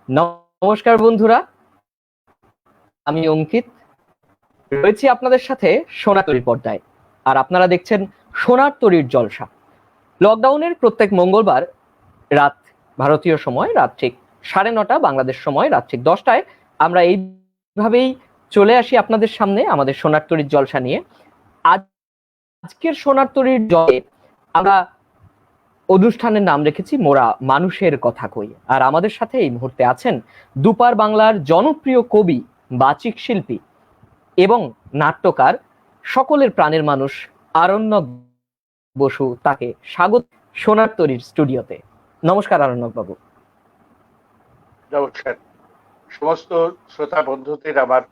নমস্কার বন্ধুরা, আমি অঙ্কিত রয়েছি আপনাদের সাথে সোনার তরীর পর্দায়। আর আপনারা দেখছেন সোনার তরীর জলসা। লকডাউনের প্রত্যেক মঙ্গলবার রাত ভারতীয় সময় রাত ঠিক 9:30, বাংলাদেশ সময় রাত ঠিক 10টায় আমরা এইভাবেই চলে আসি আপনাদের সামনে আমাদের সোনার তরীর জলসা নিয়ে। আজকের সোনার তরীর জলে আমরা অনুষ্ঠানের নাম রেখেছি মোরা মানুষের কথা কই। আর আমাদের সাথে এই মুহূর্তে আছেন দুপার বাংলার জনপ্রিয় কবি, বাচিক শিল্পী এবং নাট্যকার, সকলের প্রাণের মানুষ আরণ্যক বসু। তাকে স্বাগত সোনার তরীর স্টুডিওতে। নমস্কার আরণ্যক বাবু। নমস্কার। সমস্ত শ্রোতা বন্ধুদের আমার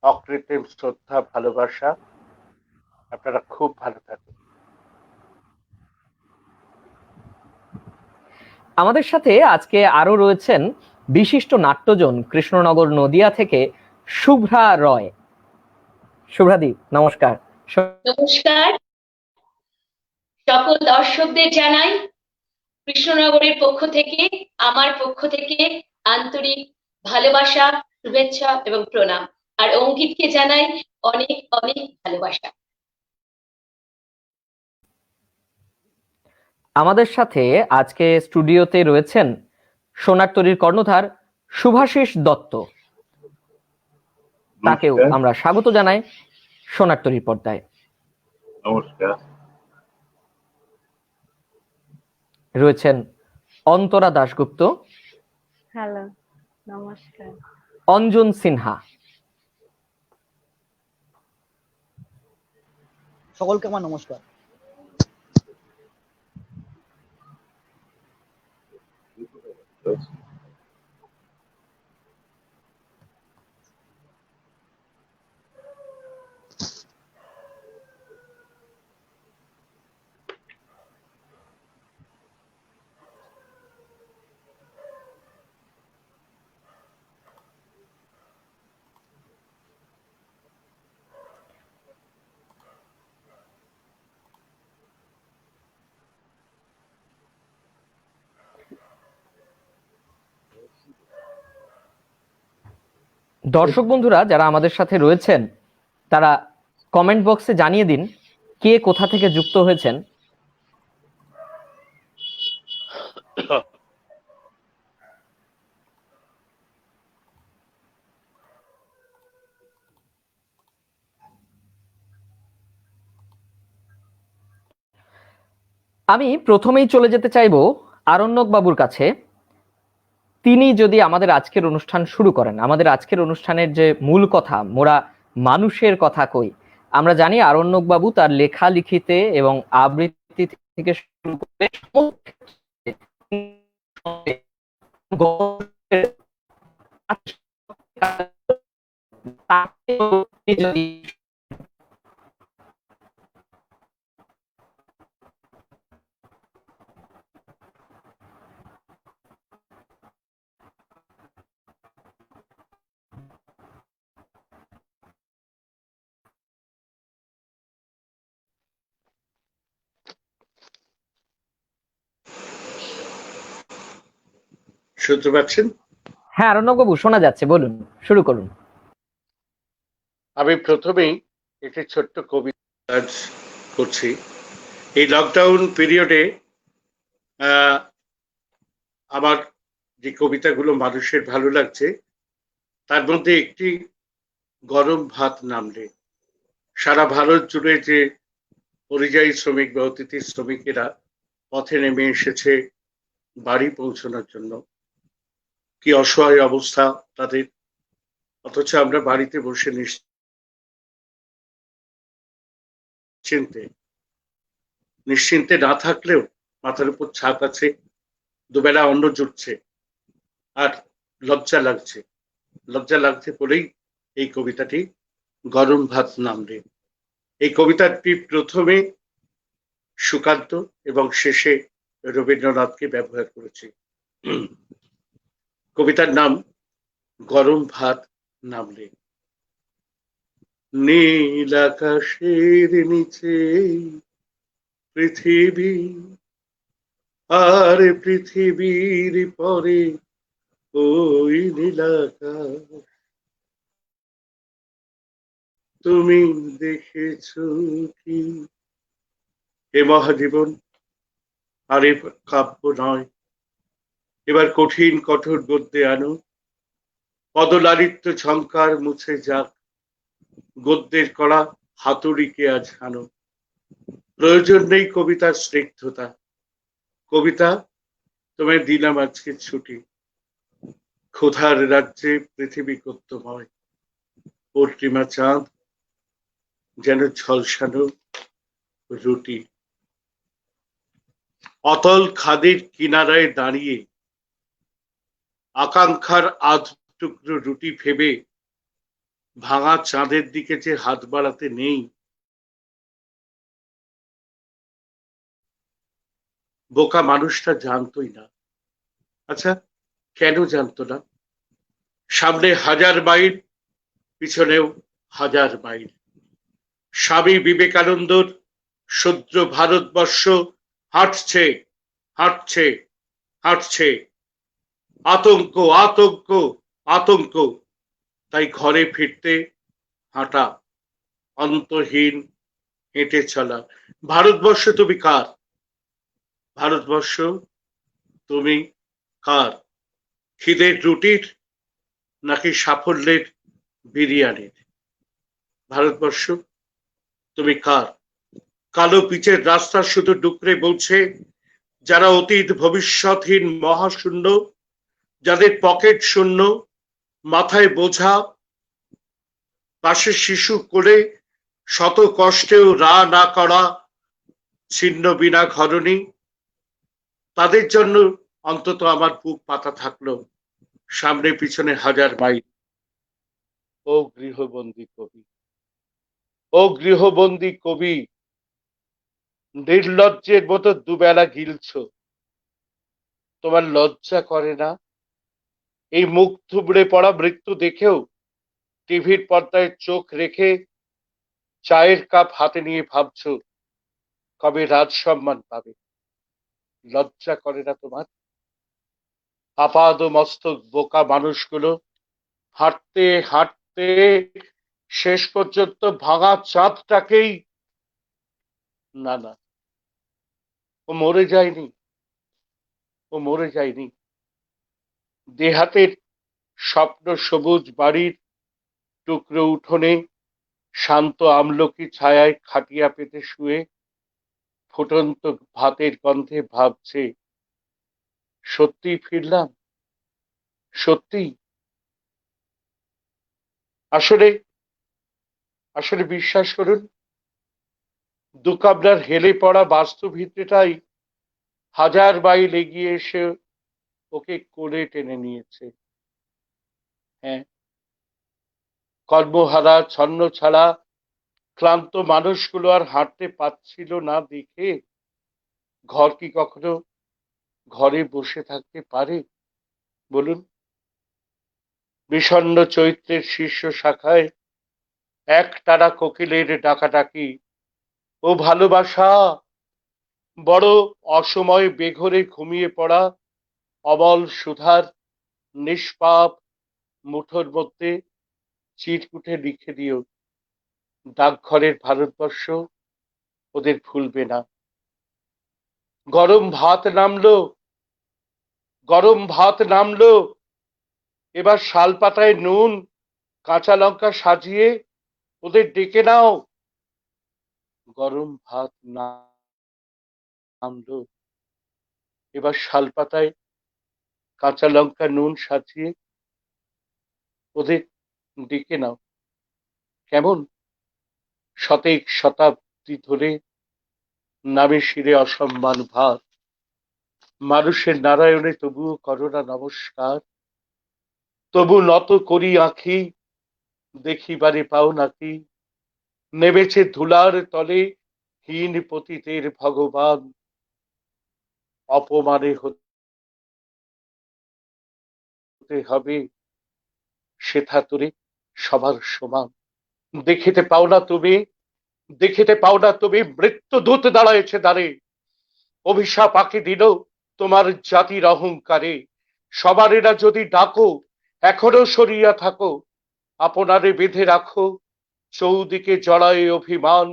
অকৃত্রিম শ্রদ্ধা, ভালোবাসা। আপনারা খুব ভালো থাকুন। আমাদের সাথে আজকে আরো রয়েছেন বিশিষ্ট নাট্যজন কৃষ্ণনগর নদিয়া থেকে শুভ্রা রয়। শুভ্রাদি, নমস্কার। নমস্কার, সকল দর্শকদের জানাই কৃষ্ণনগরের পক্ষ থেকে, আমার পক্ষ থেকে আন্তরিক ভালোবাসা, শুভেচ্ছা এবং প্রণাম। আর অঙ্কিতকে জানাই অনেক অনেক ভালোবাসা। আমাদের সাথে আজকে স্টুডিওতে রয়েছেন সোনার তরীর কর্ণধার শুভাশিস দত্ত। তাকেও আমরা স্বাগত জানাই সোনার তরীর পর্দায়। নমস্কার। রয়েছেন অন্তরা দাশগুপ্ত। হ্যালো, নমস্কার। অঞ্জন সিনহা। সকলকে আমার নমস্কার। দর্শক বন্ধুরা যারা আমাদের সাথে রয়েছেন তারা কমেন্ট বক্সে জানিয়ে দিন কে কোথা থেকে যুক্ত হয়েছেন। আমি প্রথমেই চলে যেতে চাইবো আরণ্যক বাবুর কাছে। তিনি যদি আমাদের আজকের অনুষ্ঠান শুরু করেন। আমাদের আজকের অনুষ্ঠানের যে মূল কথা, মোরা মানুষের কথা কই। আমরা জানি আরণ্যক বাবু তার লেখালেখিতে এবং আবৃত্তি থেকে শুরু করে যদি শুনতে পাচ্ছেন? হ্যাঁ আরণ্যক বাবু, শোনা যাচ্ছে, বলুন, শুরু করুন। আমি প্রথমেই একটি ছোট্ট কবিতা করছি। এই লকডাউন পিরিয়ডে আমার যে কবিতাগুলো মানুষের ভালো লাগছে তার মধ্যে একটি গরম ভাত নামলে। সারা ভারত জুড়ে যে পরিযায়ী শ্রমিক বা অতিথি শ্রমিকেরা পথে নেমে এসেছে বাড়ি পৌঁছানোর জন্য, কি অসহায় অবস্থা তাদের, অথচ আমরা বাড়িতে বসে নিশ্চিন্তে না থাকলেও মাথার উপর ছাদ আছে, দুবেলা অন্ন জুটছে, আর লজ্জা লাগছে বলেই এই কবিতাটি গরম ভাত নামলে। এই কবিতাটি প্রথমে সুকান্ত এবং শেষে রবীন্দ্রনাথকে ব্যবহার করেছি। কবিতার নাম গরম ভাত নামলে। নীল আকাশের নিচে পৃথিবী, আর পৃথিবীর পরে ওই নীলাকাশ তুমি দেখেছো কি? এ মহাজীবন আর এ কাব্য নয়, এবার কঠিন কঠোর গদ্যে আনো, পদলালিত্য ঝংকার মুছে যাক, গদ্যের কড়া হাতুড়িকে আজ হানো। প্রয়োজন নেই কবিতার স্নিগ্ধতা, কবিতা তোমায় দিলাম আজকে ছুটি। ক্ষুধার রাজ্যে পৃথিবী কত্তময়, পূর্ণিমা চাঁদ যেন ঝলসানো রুটি। অতল খাদের কিনারায় দাঁড়িয়ে আকাঙ্ক্ষার আধ টুকরো রুটি ভেবে ভাঙা চাঁদের দিকে যে হাত বাড়াতে নেই, বোকা মানুষটা জানতোই না। আচ্ছা, কেন জানতো না? সামনে 1000 মাইল, পিছনেও 1000 মাইল। স্বামী বিবেকানন্দর শূদ্র ভারতবর্ষ হাঁটছে, হাঁটছে, হাঁটছে। আতঙ্ক, আতঙ্ক, আতঙ্ক। তাই ঘরে ফিরতে হাঁটা, অন্তহীন হেঁটে চলা। ভারতবর্ষ তুমি কার? ভারতবর্ষ তুমি কার? খিদের রুটির নাকি সাফল্যের বিরিয়ানির? ভারতবর্ষ তুমি কার? কালো পিচের রাস্তা শুধু ডুকরে বলছে, যারা অতীত ভবিষ্যৎহীন মহাশূন্য, যাদের পকেট শূন্য, মাথায় বোঝা, পাশে শিশু কোলে শত কষ্টেও রা না করা ছিন্ন বিনা ঘরণী, তাদের জন্য অন্তত আমার বুক পাতা থাকলো, সামনে পিছনে 1000 মাইল। ও গৃহবন্দী কবি, ও গৃহবন্দী কবি, নির্লজ্জের মতো দুবেলা গিলছ, তোমার লজ্জা করে না? এই মুখ থুবড়ে পড়া মৃত্যু দেখেও টিভির পর্দায় চোখ রেখে চায়ের কাপ হাতে নিয়ে ভাবছো কবে রাজ সম্মান পাবে। লজ্জা করে না তোমার? আপাদ মস্তক বোকা মানুষগুলো হাঁটতে হাঁটতে শেষ পর্যন্ত ভাঙা চাঁদটাকেই, না না, ও মরে যায়নি, ও মরে যায়নি। দেহাতের স্বপ্ন সবুজ বাড়ির টুকরো উঠোনে শান্ত আমলকি ছায়ায় খাটিয়া পেতে শুয়ে ফুটন্ত ভাতের গন্ধে ভাবছে, সত্যি ফিরলাম, সত্যি। আসলে আসলে বিশ্বাস করুন, দু কামরার হেলে পড়া বাস্তুভিত্তিটাই 1000 মাইল এগিয়ে এসে ওকে কোলে টেনে নিয়েছে। হ্যাঁ, কর্মহারা ছন্ন ছাড়া ক্লান্ত মানুষগুলো আর হাঁটতে পারছিল না দেখে ঘর কি কখনো ঘরে বসে থাকতে পারে বলুন? বিষণ্ণ চৈত্রের শীর্ষ শাখায় একটানা কোকিলের ডাকাডাকি, ও ভালোবাসা। বড় অসময়ে বেঘরে ঘুমিয়ে পড়া অমল সুধার নিষ্পাপ মুঠোর মধ্যে চিরকুটে লিখে দিও, ডাকঘরের ভারতবর্ষ ওদের ভুলবে না। গরম ভাত নামলো, গরম ভাত নামলো, এবার শাল পাতায় নুন কাঁচা লঙ্কা সাজিয়ে ওদের ডেকে নাও। গরম ভাত নামলো, এবার শাল পাতায় কাঁচা লঙ্কা নুন সাজিয়ে ওদের ডেকে নাও। কেমন শতেক শতাব্দী ধরে নামে শিরে অসম্মান ভাত, মানুষের নারায়ণে তবুও করোনা নমস্কার, তবু নত করি আঁখি দেখিবারে পাও নাকি, নেমেছে ধুলার তলে হীন পতিতের ভগবান, অপমানে হতে হবে সেথা তোরে সবার সমান। দেখিতে পাও না তুমি, দেখিতে পাও না তুমি, মৃত্যু দূত দাঁড়াইছে দ্বারে, অভিশাপ আঁকি দিল তোমার জাতির অহংকারে। সবারেরা যদি ডাকো, এখনো সরিয়া থাকো, আপনারে বেঁধে রাখো, চৌদিকে জড়ায় অভিমান।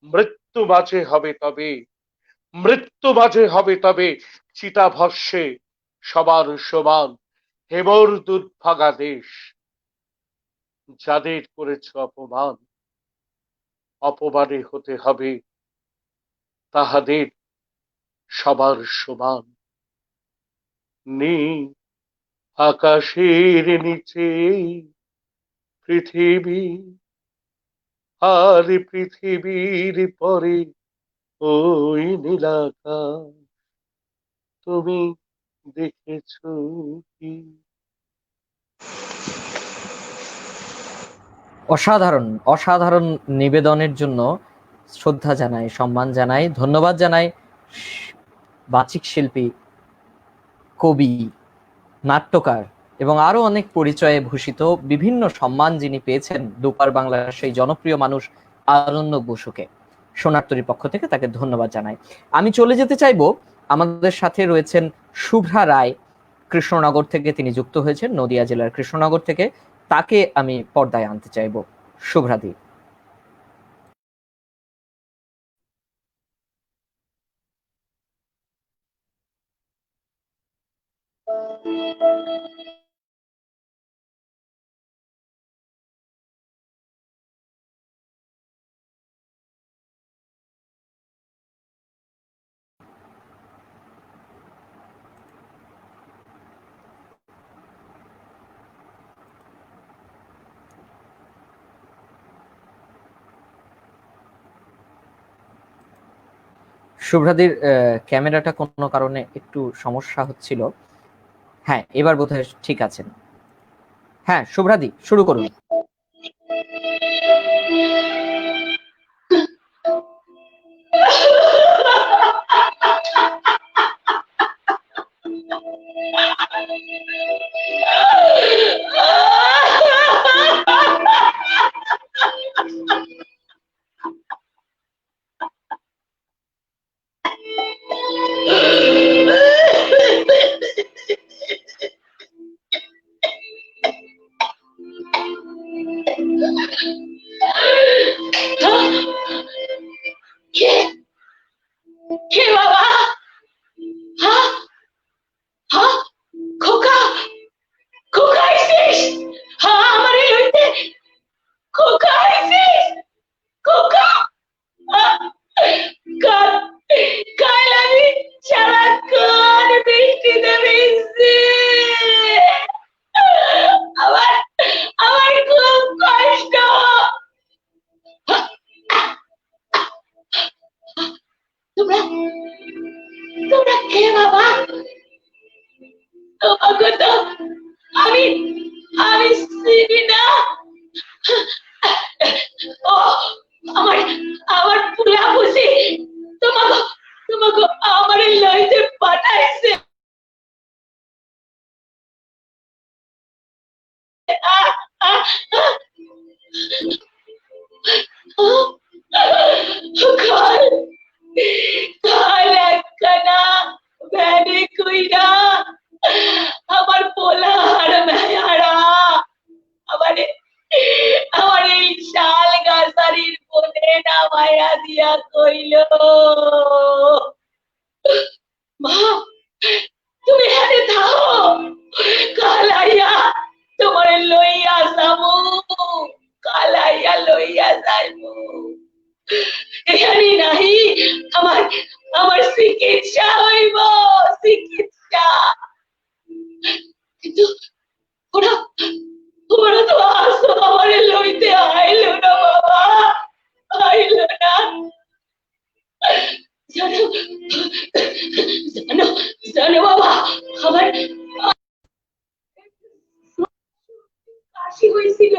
মৃত্যু মাঝে হবে তবে, মৃত্যু মাঝে হবে তবে, চিতাভস্যে সবার সমান। হেমর দুর্ভাগা দেশ, যাদের করেছ অপমান, অপমানে হতে হবে তাহাদের সবার সমান। নেই আকাশের নিচে পৃথিবী, আর পৃথিবীর পরে ওই নীলাকাশ, তুমি দেখেছো কি? অসাধারণ অসাধারণ নিবেদনের জন্য শ্রদ্ধা জানাই, সম্মান জানাই, ধন্যবাদ জানাই বাচিক শিল্পী, কবি, নাট্যকার এবং আরো অনেক পরিচয়ে ভূষিত বিভিন্ন সম্মান যিনি পেয়েছেন দুপার বাংলার সেই জনপ্রিয় মানুষ আরণ্যক বসুকে। সোনার তরীর পক্ষ থেকে তাকে ধন্যবাদ জানাই। আমি চলে যেতে চাইবো, আমাদের সাথে রয়েছেন শুভ্রা রায়, কৃষ্ণনগর থেকে তিনি যুক্ত হয়েছেন, নদিয়া জেলার কৃষ্ণনগর থেকে। তাকে আমি পর্দায় আনতে চাইবো। শুভ্রাদি। শুভ্রাদির ক্যামেরাটা কোনো কারণে একটু সমস্যা হচ্ছিল। হ্যাঁ, এবার বোধহয় ঠিক আছেন। হ্যাঁ, শুভ্রাদি শুরু করুন। কে বাবা? হ্যাঁ হ্যাঁ, খোকা, খোকা আইছিস? হ্যাঁ, আমারে লইতে খোকা আইছিস? খোকা, কাল কাল আমি সারাক্ষণ বৃষ্টিতে ভিজছি। আমার আমার খুব কষ্ট। তোমরা তোমরা কে বাবা? তোমাকে তো আমি আমি চিনি না। ও আমার আমার পুরা বুঝি তোমাকে তোমাকে আমার লইতে পাঠাইছে। কাল কাল একখানা ভ্যানে কইরা আমার পোলার মেয়ারা আমারে আমার এই শাল গাছারির বনে নামাইয়া দিয়া কইল, মা তুমি হাতে থাও, কালাইয়া তোমারে লইয়া যাবো, কালাইয়া লইয়া যাইবো। এখানে নাহি আমার আমার চিকিৎসা হইব, চিকিৎসা। কিন্তু ওরা ওরা তো আসো আমারে লইতে আইলো না বাবা, আইলো না। জানো জানো জানো বাবা, আমার কাশি হয়েছিল,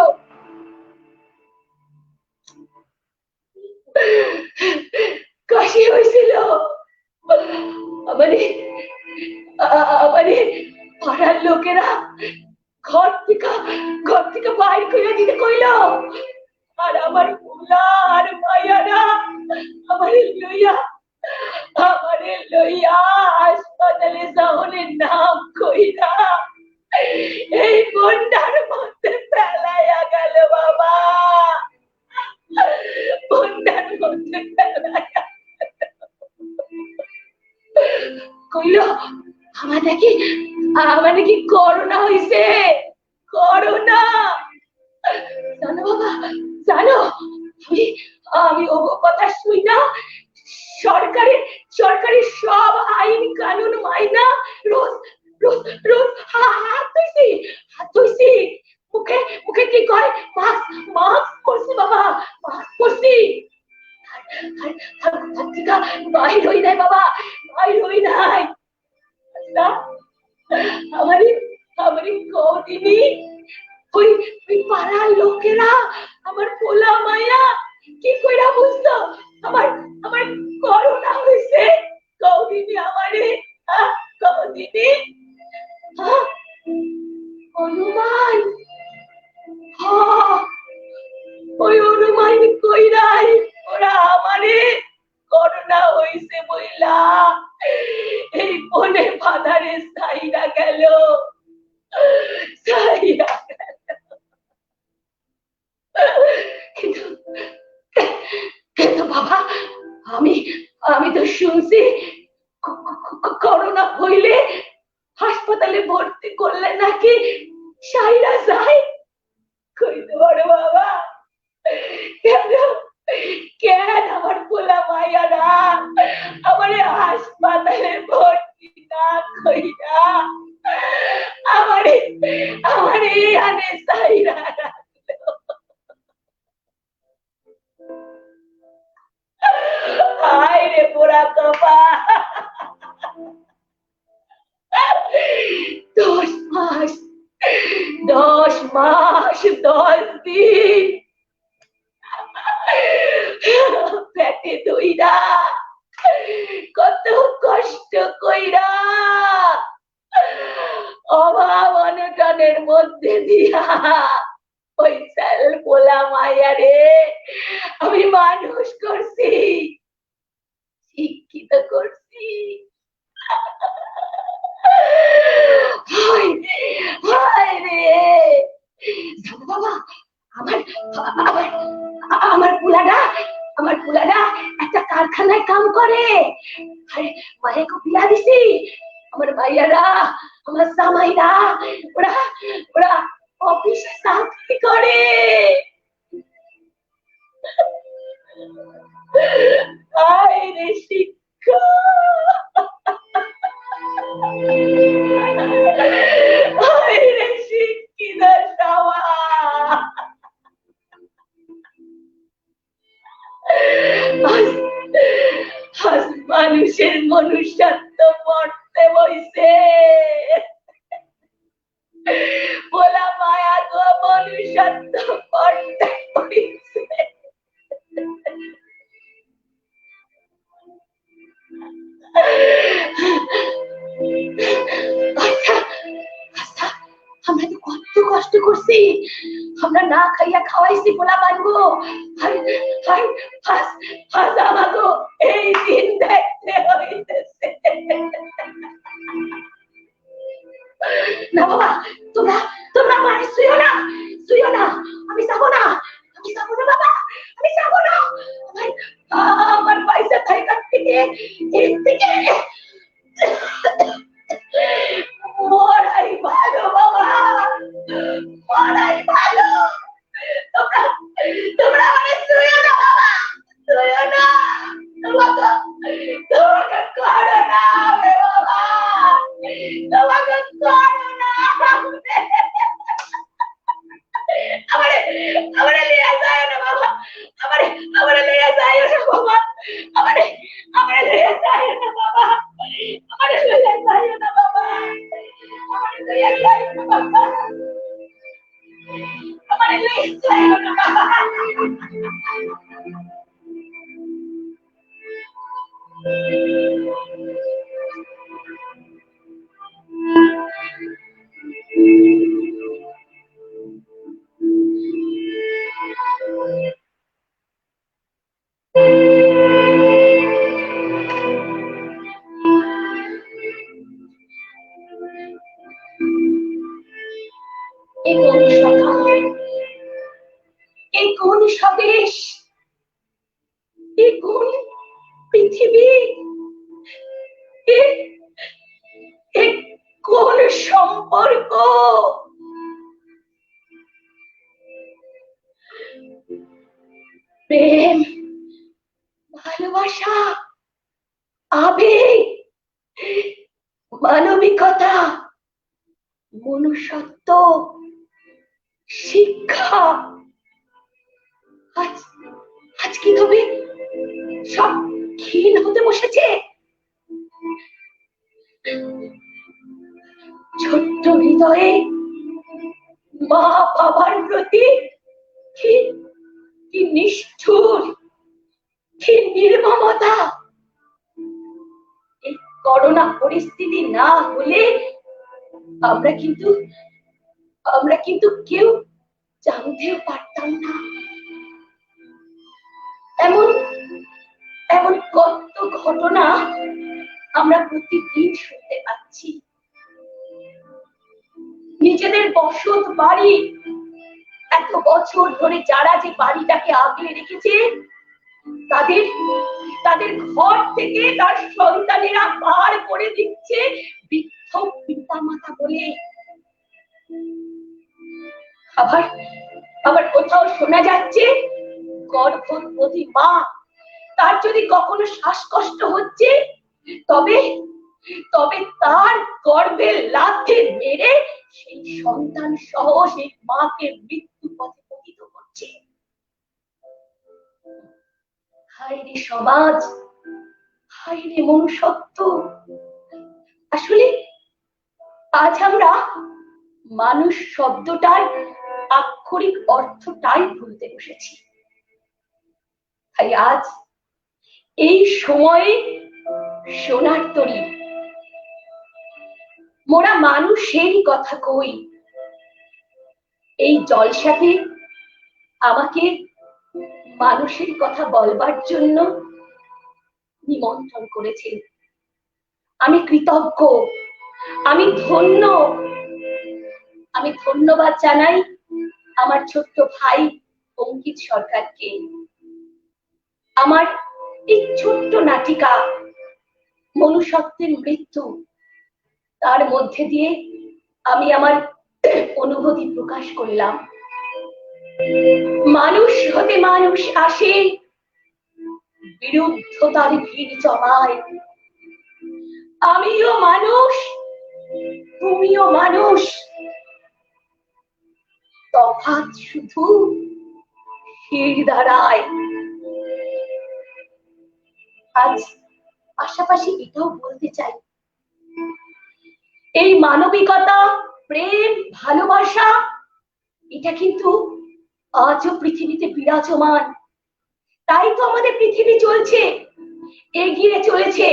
কাশি হয়েছিল। আমারে আমারে পাড়ার লোকেরা ঘর থেকে বাইর করে দিতে কইল। আর আমার পোলা আর মাইয়ারা আমার লইয়া আমারে লইয়া হাসপাতালে যাওয়ার নাম কইরা এই বন্যার মধ্যে ফেলাইয়া গেল বাবা, বন্যার মধ্যে ফেলাইয়া কইল আমার নাকি করোনা হইছে, করোনা। জানো বাবা, জানো আমি আমি ও কথা শুই না সরকারি সব আইন কানুন মাইনা রোজ রোজ রোজ হাত ধুইছি মুখে মুখে কি কয় মাস্ক মাস্ক পরছি বাবা, মাস্ক পরছি। বাইর হই নাই বাবা, বাইর হই নাই। আমারই আমারই কদিনই ওই পাড়ার লোকেরা আমার পোলা মায়া কি কইরা বুঝতো আমার আমার করোনা হইছে, কদিনই আমারে কদিনই অনুমান ওই অনুমান কইরাই ওরা আমারে করোনা হইছে বইলা এই বনে ফাদারে সাইরা গেল, সাইরা কিন্তু কিন্তু বাবা আমি আমি তো শুনছি করোনা হইলে হাসপাতালে ভর্তি করলে নাকি সাইরা যায়, কইতে পারো বাবা কেন কেন আমার পোলা মাইয়ারা আমার হাসপাতালে ভর্তি না কইরা আমারে আমারে আনে সাইরা রাখলো। হায় রে পোড়া কপা, 10 মাস 10 মাস 10 দিন পেটে দইরা কত কষ্ট কইরা অভাব অনটনের মধ্যে দিয়া ওই চাল পোলা মায়া রে আমি মানুষ করছি, শিক্ষিত করছি। হায় রে বাবা, আমার আমার আমার পুলাটা একটা কারখানায় কাম করে। আরে মায়েকে বিয়া দিছি, আমার ভাইয়ারা আমার জামাইরা ওরা ওরা অফিসে চাকরি করে। আয় রে শিক্ষা, আয় রে শিক্ষিত সমাজ। মানুষের মনুষ্যত্ব মরতে বইছে, বলা মায়া গো মনুষ্যত্ব মরতে বইছে। আমরা তো কত কষ্ট করছি, আমরা না খাইয়া খাওয়াইছি পোলা বানবো, আমাগো এই দিন দেখতে হইতেছে। না বাবা, তোমরা তোমরা মারে শুইও না, শুইও না, আমি যাবো না, আমি যাবো না বাবা, আমি যাবো না। আমার পয়সা থাকার থেকে এর থেকে মরাই ভালো বাবা, মরাই ভালো। তোমরা তোমরা আমাকে শুইও না বাবা, শুইও না, তোমাকে করো না বাবা, তোমাকে করো না। আমারে লিয়া যায় না বাবা, আমারে লিয়া যায় না বাবা, আমারে লিয়া যায় না বাবা, আমারে লিয়া যায় না বাবা, আমারে লিয়া যায় না বাবা, আমারে লিয়া যায় না বাবা। এ কোন সকাল, এ কোন স্বদেশ, এ কোন পৃথিবী, এ এ কোন সম্পর্ক? প্রেম, ভালোবাসা, আবেগ, মানবিকতা, মনুষ্যত্ব, শিক্ষা, আজ আজ কি তবে সব ক্ষীণ হতে বসেছে? ছোট্ট হৃদয়ে মা বাবার প্রতি কি কি নিষ্ঠুর, কি নির্মমতা! এই করোনা পরিস্থিতি না হলে আমরা কিন্তু কেউ জানতেও পারতাম না। এমন এমন কত ঘটনা আমরা প্রতিদিন শুনতে পাচ্ছি। নিজেদের বসত বাড়ি এত বছর ধরে যারা যে বাড়িটাকে আগলে রেখেছে, তাদের তাদের ঘর থেকে তার সন্তানেরা বার করে দিচ্ছে বৃদ্ধ পিতা মাতা বলে। আবার আবার কোথাও শোনা যাচ্ছে গর্ভবতী মা, তার যদি কখনো শ্বাসকষ্ট হচ্ছে, তবে তবে তার গর্ভে লাথি মেরে সেই সন্তান সহ সেই মাকে মৃত্যু পথে পতিত করছে। হায় রে সমাজ, হায় রে মনুষ্যত্ব! আসলে আজ আমরা মানুষ শব্দটার আক্ষরিক অর্থটাই ভুলতে বসেছি। তাই আজ এই সময়ে সোনার তরী, মোরা মানুষেরই কথা কই, এই জলসাতে আমাকে মানুষের কথা বলবার জন্য নিমন্ত্রণ করেছেন। আমি কৃতজ্ঞ, আমি ধন্য। আমি ধন্যবাদ জানাই আমার ছোট্ট ভাই অঙ্কিত সরকারকে। আমার এই ছোট্ট নাটিকা মনুষ্যত্বের মৃত্যু, তার মধ্যে দিয়ে আমি আমার অনুভূতি প্রকাশ করলাম। মানুষ হতে মানুষ আসে, বিরুদ্ধতার ভিড় জমায়। আমিও মানুষ, তুমিও মানুষ, তফাৎ শুধু ভিড় দাঁড়ায়। আজ পাশাপাশি এটাও বলতে চাই, এই মানবিকতা, প্রেম, ভালোবাসা, এটা কিন্তু আজও পৃথিবীতে বিরাজমান। তাই তো আমাদের পৃথিবী চলছে, এগিয়ে চলেছে।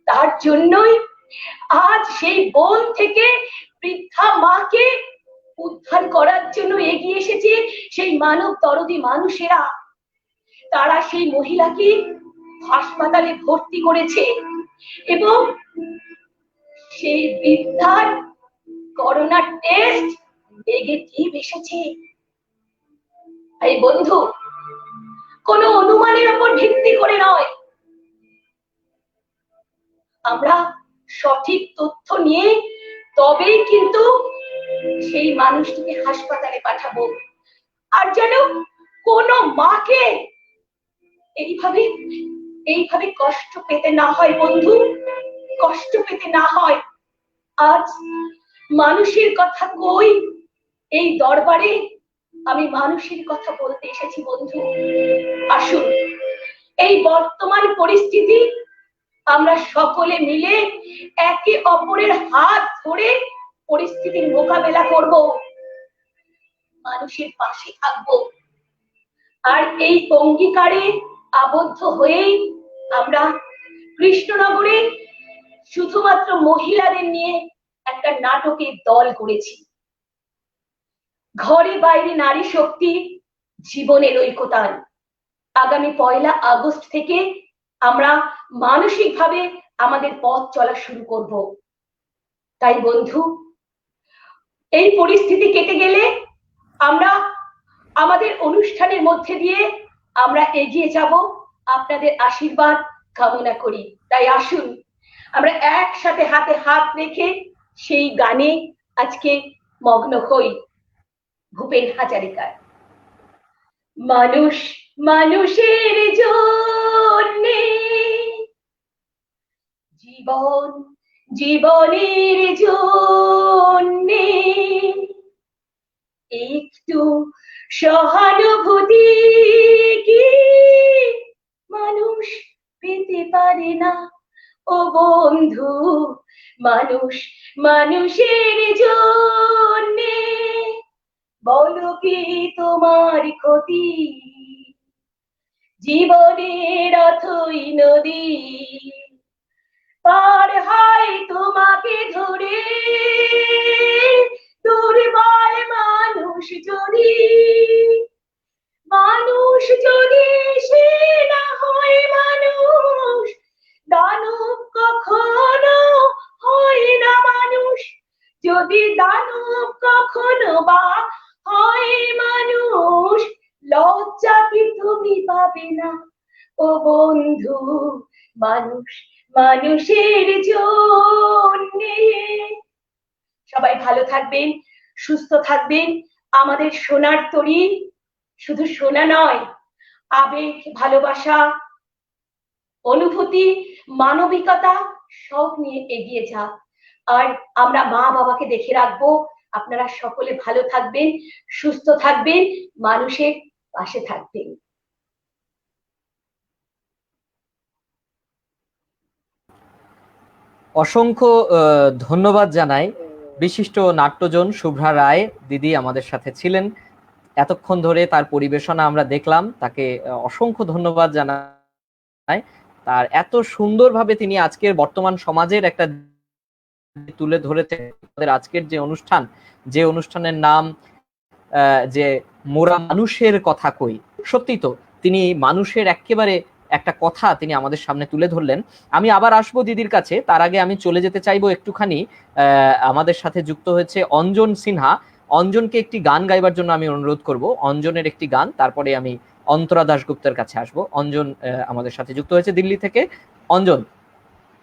তার জন্যই আজ সেই বন থেকে বৃদ্ধা মাকে উদ্ধার করার জন্য এগিয়ে এসেছে সেই মানব দরদী মানুষেরা। তারা সেই মহিলাকে হাসপাতালে ভর্তি করেছে এবং সেই বৃদ্ধার করোনা টেস্ট নেগেটিভ এসেছে। এই বন্ধু, কোনো অনুমানের উপর ভিত্তি করে নয়, আমরা সঠিক তথ্য নিয়ে তবেই কিন্তু সেই মানুষটিকে হাসপাতালে পাঠাবো। আর যেন কোনো মাকে এইভাবে এইভাবে কষ্ট পেতে না হয় বন্ধু, কষ্ট পেতে না হয়। আজ মানুষের কথা কই, এই দরবারে আমি মানুষের কথা বলতে এসেছি বন্ধু। আসুন, এই বর্তমান পরিস্থিতি আমরা সকলে মিলে একে অপরের হাত ধরে পরিস্থিতির মোকাবেলা করব, মানুষের পাশে থাকব। আর এই অঙ্গীকারে আবদ্ধ হয়েই আমরা কৃষ্ণনগরে শুধুমাত্র মহিলাদের নিয়ে একটা নাটকের দল করেছি। ঘরে বাইরে নারী শক্তি, জীবনের ঐকতান। আগামী 1 আগস্ট থেকে আমরা মানসিকভাবে আমাদের পথ চলা শুরু করব। তাই বন্ধু, এই পরিস্থিতি কেটে গেলে আমরা আমাদের অনুষ্ঠানের মধ্যে দিয়ে আমরা এগিয়ে যাব আপনাদের আশীর্বাদ কামনা করি। তাই আসুন আমরা একসাথে হাতে হাত রেখে সেই গানে আজকে মগ্ন হই। ভূপেন হাজারিকার মানুষ মানুষের জন্যে, জীবন জীবনের জন্যে, একটু সহানুভূতি কি মানুষ পেতে পারে না? ও বন্ধু, মানুষ মানুষের জন্যে, বলো কি তোমার ক্ষতি? জীবনের অথই নদী পার হয় তোমাকে ধরে, দুর্বল মানুষ যদি সে না হয় মানুষ, দানব কখনো হয় না মানুষ। যদি দানব কখনো বা হয় মানুষ, লজ্জা কি তুমি পাবে না? ও বন্ধু, মানুষ মানুষের জন্যে। সবাই ভালো থাকবেন, সুস্থ থাকবেন। আমাদের সোনার তরী শুধু সোনা নয়, আবেগ, ভালোবাসা, অনুভূতি, মানবিকতা সব নিয়ে এগিয়ে যাক। আর আমরা মা বাবাকে দেখে রাখবো। আপনারা সকলে ভালো থাকবেন, সুস্থ থাকবেন, মানুষের পাশে থাকবেন। অসংখ্য ধন্যবাদ জানাই বিশিষ্ট নাট্যজন শুভ্রা রায় দিদি আমাদের সাথে ছিলেন এতক্ষণ ধরে, তার পরিবেশনা আমরা দেখলাম, তাকে অসংখ্য ধন্যবাদ জানাই। তার এত সুন্দরভাবে তিনি আজকের বর্তমান সমাজের একটা তুলে ধরেছে। আমাদের আজকের যে অনুষ্ঠানের নাম যে মোরা মানুষের কথা কই, সত্যি তো তিনি মানুষের একেবারে একটা কথা তিনি আমাদের সামনে তুলে ধরলেন। আমি আবার আসবো দিদির কাছে, তার আগে আমি চলে যেতে চাইবো একটুখানি, আমাদের সাথে যুক্ত হয়েছে অঞ্জন সিনহা। অঞ্জনকে একটি গান গাইবার জন্য আমি অনুরোধ করব, অঞ্জনের একটি গান, তারপরে আমি অন্তরা দাশগুপ্তের কাছে আসবো। অঞ্জন আমাদের সাথে যুক্ত হয়েছে দিল্লি থেকে। অঞ্জন,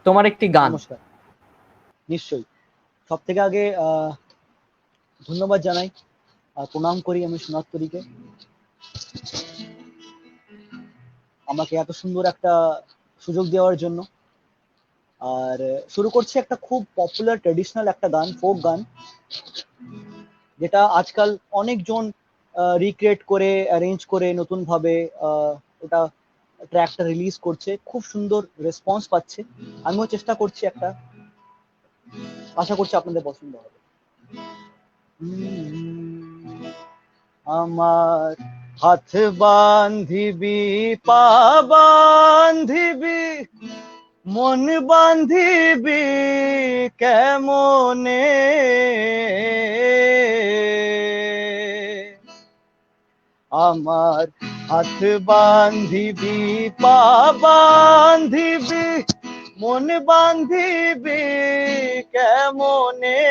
তোমার একটি গান। নমস্কার। নিশ্চয়ই, সব থেকে আগে ধন্যবাদ জানাই আর প্রণাম করি আমি সোনার তরীকে, আমাকে এত সুন্দর একটা সুযোগ দেওয়ার জন্য। আর শুরু করছি একটা খুব পপুলার ট্রেডিশনাল একটা গান, ফোক গান, যেটা আজকাল অনেকজন রিক্রিয়েট করে, অ্যারেঞ্জ করে নতুন ভাবে ওটা ট্র্যাকটা রিলিজ করছে, খুব সুন্দর রেসপন্স পাচ্ছে। আমিও চেষ্টা করছি একটা, আশা করছি আপনাদের পছন্দ হবে। আমার হাত বান্ধিবি, পা বান্ধিবি, মন বান্ধিবি কেমনে, আমার হাত বান্ধিবি, পা বান্ধিবি, মন বান্ধিবি কেমনে,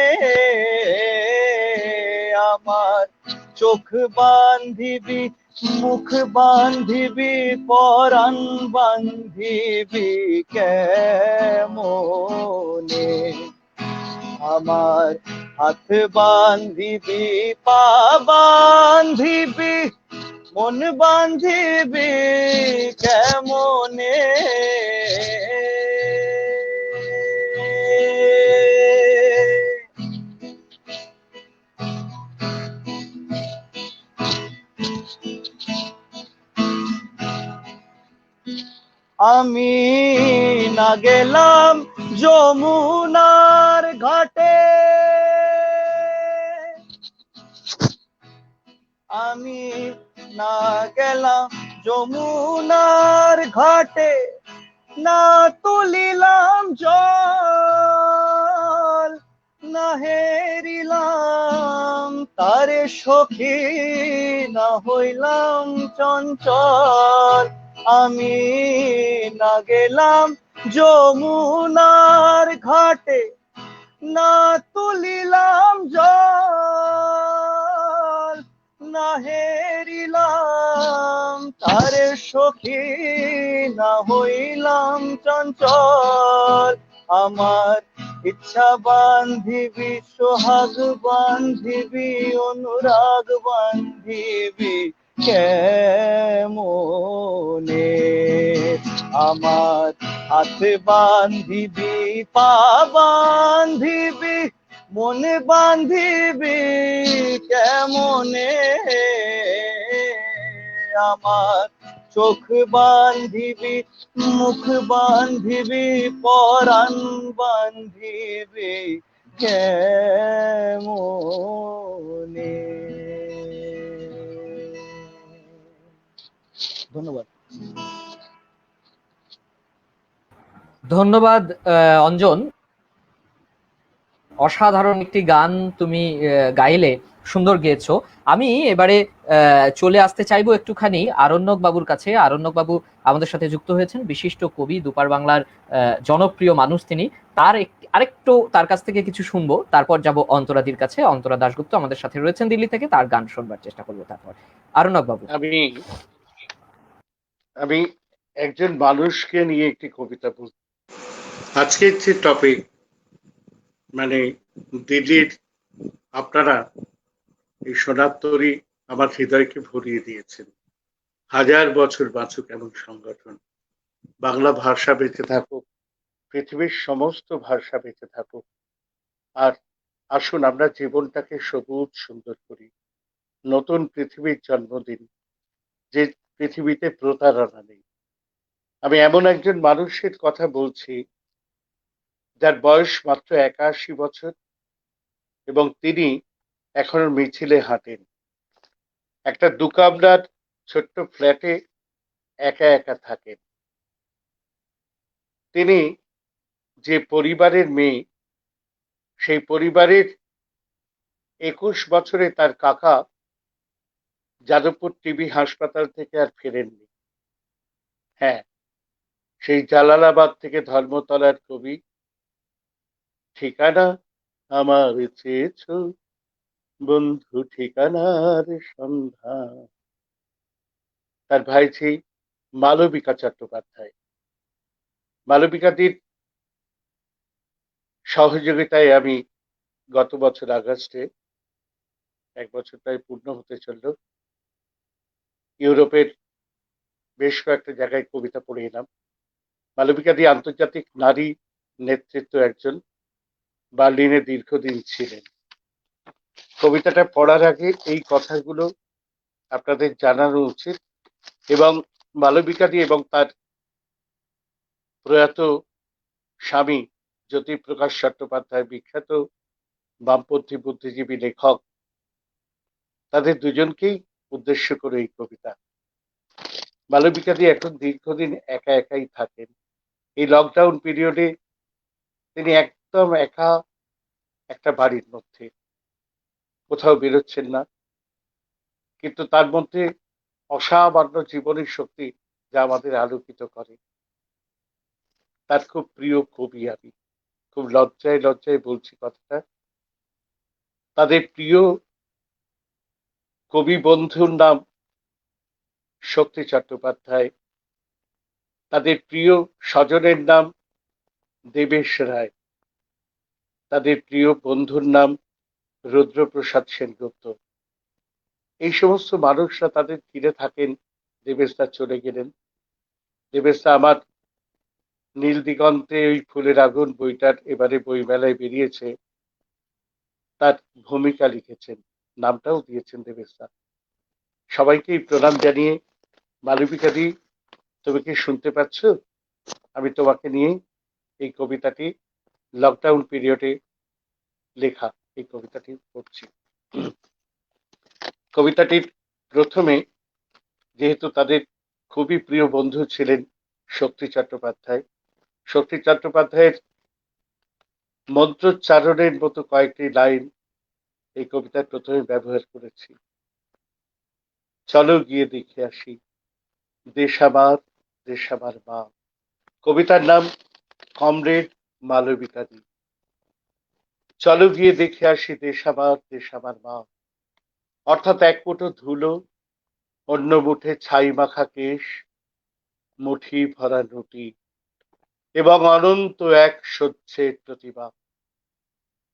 আমার চোখ বান্ধিবি, মুখ বান্ধিবি, পরাণ বান্ধিবি কেমনে, আমার হাত বান্ধিবি, পা বান্ধিবি, মন বান্ধিবি কেমনে, আমি না গেলাম যমুনার ঘাটে, আমি না গেলাম যমুনার ঘাটে, না তুলিলাম জল, না হেরিলাম তারে সখী, না হইলাম চঞ্চল, আমি না গেলাম যমুনার ঘাটে, না তুলিলাম জল, সখী না হইলাম চঞ্চল, আমার ইচ্ছা বান্ধিবি সোহাগ বান্ধিবি অনুরাগ বান্ধিবি কেমনে, আমার হাতে বান্ধিবি পা বান্ধিবি মনে বান্ধিবি কেমনে, আমার চোখ বান্ধিবি মুখ বান্ধিবি পরাণ বান্ধিবি কেমনে। ধন্যবাদ। ধন্যবাদ অঞ্জন, অসাধারণ একটি গান তুমি গাইলে, সুন্দর গেয়েছো। আমি এবারে চলে আসতে চাইবো একটুখানি আরণ্যক বাবুর কাছে। আরণ্যক বাবু আমাদের সাথে যুক্ত হয়েছেন, বিশিষ্ট কবি, দুপার বাংলার জনপ্রিয় মানুষ তিনি। তার আরেকটু তার কাছ থেকে কিছু শুনবো, তারপর যাব অন্তরাদির কাছে। অন্তরা দাশগুপ্ত আমাদের সাথে রয়েছেন দিল্লি থেকে, তার গান শুনবার চেষ্টা করবো তারপর। আরণ্যক বাবু। আমি একজন মানুষকে নিয়ে একটি কবিতা বলছি। আজকের যে টপিক, মানে দিল্লির আপনারা এই সোনার তরী আমার হৃদয়কে ভরিয়ে দিয়েছেন। হাজার বছর বাঁচুক এমন সংগঠন, বাংলা ভাষা বেঁচে থাকুক, পৃথিবীর সমস্ত ভাষা বেঁচে থাকুক। আর আসুন আমরা জীবনটাকে সবুজ সুন্দর করি। নতুন পৃথিবীর জন্মদিন, যে পৃথিবীতে প্রতারণা নেই। আমি এমন একজন মানুষের কথা বলছি যার বয়স মাত্র 81 বছর এবং তিনি এখনো মিছিলে হাঁটেন। একটা দুকামরার ছোট্ট ফ্ল্যাটে একা একা থাকেন। তিনি যে পরিবারের মেয়ে, সেই পরিবারের 21 বছরে তার কাকা যাদবপুর টিবি হাসপাতাল থেকে আর ফেরেননি। হ্যাঁ, সেই জালালাবাদ থেকে ধর্মতলার কবি, ঠিকানা আমার চেয়েছ বন্ধু ঠিকানার সন্ধান, তার ভাইঝি মালবিকা চট্টোপাধ্যায়। মালবিকাদির সহযোগিতায় আমি গত বছর আগস্টে, 1 বছর প্রায় পূর্ণ হতে চলল, ইউরোপের বেশ কয়েকটা জায়গায় কবিতা পড়ে এলাম। মালবিকাদি আন্তর্জাতিক নারী নেতৃত্ব একজন, বার্লিনে দীর্ঘদিন ছিলেন। কবিতাটা পড়ার আগে এই কথাগুলো আপনাদের জানানো উচিত। এবং মালবিকাদি এবং তার প্রয়াত স্বামী জ্যোতিপ্রকাশ চট্টোপাধ্যায়, বিখ্যাত বামপন্থী বুদ্ধিজীবী লেখক, তাদের দুজনকেই উদ্দেশ্য করে এই কবিতা। মালবিকাদি এখন দীর্ঘদিন একা একাই থাকেন। এই লকডাউন পিরিয়ডে তিনি একদম একা একটা বাড়ির মধ্যে, কোথাও বেরোচ্ছেন না, কিন্তু তার মধ্যে অসামান্য জীবনের শক্তি যা আমাদের আলোকিত করে। তার খুব প্রিয় কবি আমি, খুব লজ্জায় লজ্জায় বলছি কথাটা। তাদের প্রিয় কবি বন্ধুর নাম শক্তি চট্টোপাধ্যায়, তাদের প্রিয় স্বজনের নাম দেবেশ রায়, তাদের প্রিয় বন্ধুর নাম রুদ্রপ্রসাদ সেনগুপ্ত। এই সমস্ত মানুষরা তাদের ঘিরে থাকেন। দেবেশদা চলে গেলেন। দেবেশদা আমার নীল দিগন্তে ওই ফুলের আগুন বইটার এবারে বইমেলায় বেরিয়েছে, তার ভূমিকা লিখেছেন, নামটাও দিয়েছেন দেবেশদা। সবাইকেই প্রণাম জানিয়ে, মালবিকাদি তুমি কি শুনতে পাচ্ছ? আমি তোমাকে নিয়ে এই কবিতাটি, লকডাউন পিরিয়ডে লেখা এই কবিতাটি পড়ছি। কবিতাটির প্রথমে, যেহেতু তাদের খুবই প্রিয় বন্ধু ছিলেন শক্তি চট্টোপাধ্যায়, শক্তি চট্টোপাধ্যায়ের মন্ত্রোচ্চারণের মতো কয়েকটি লাইন এই কবিতার প্রথমে ব্যবহার করেছি। চলো গিয়ে দেখে আসি দেশ আমার, দেশ আমার মা। কবিতার নাম কমরেড মালবিকাদি। চলো গিয়ে দেখে আসি দেশ আমার, দেশ আমার মা। অর্থাৎ এক মুঠো ধুলো অন্য মুঠে ছাই মাখা কেশ, মুঠি ভরা রুটি এবং অনন্ত এক সহ্যের প্রতিভা।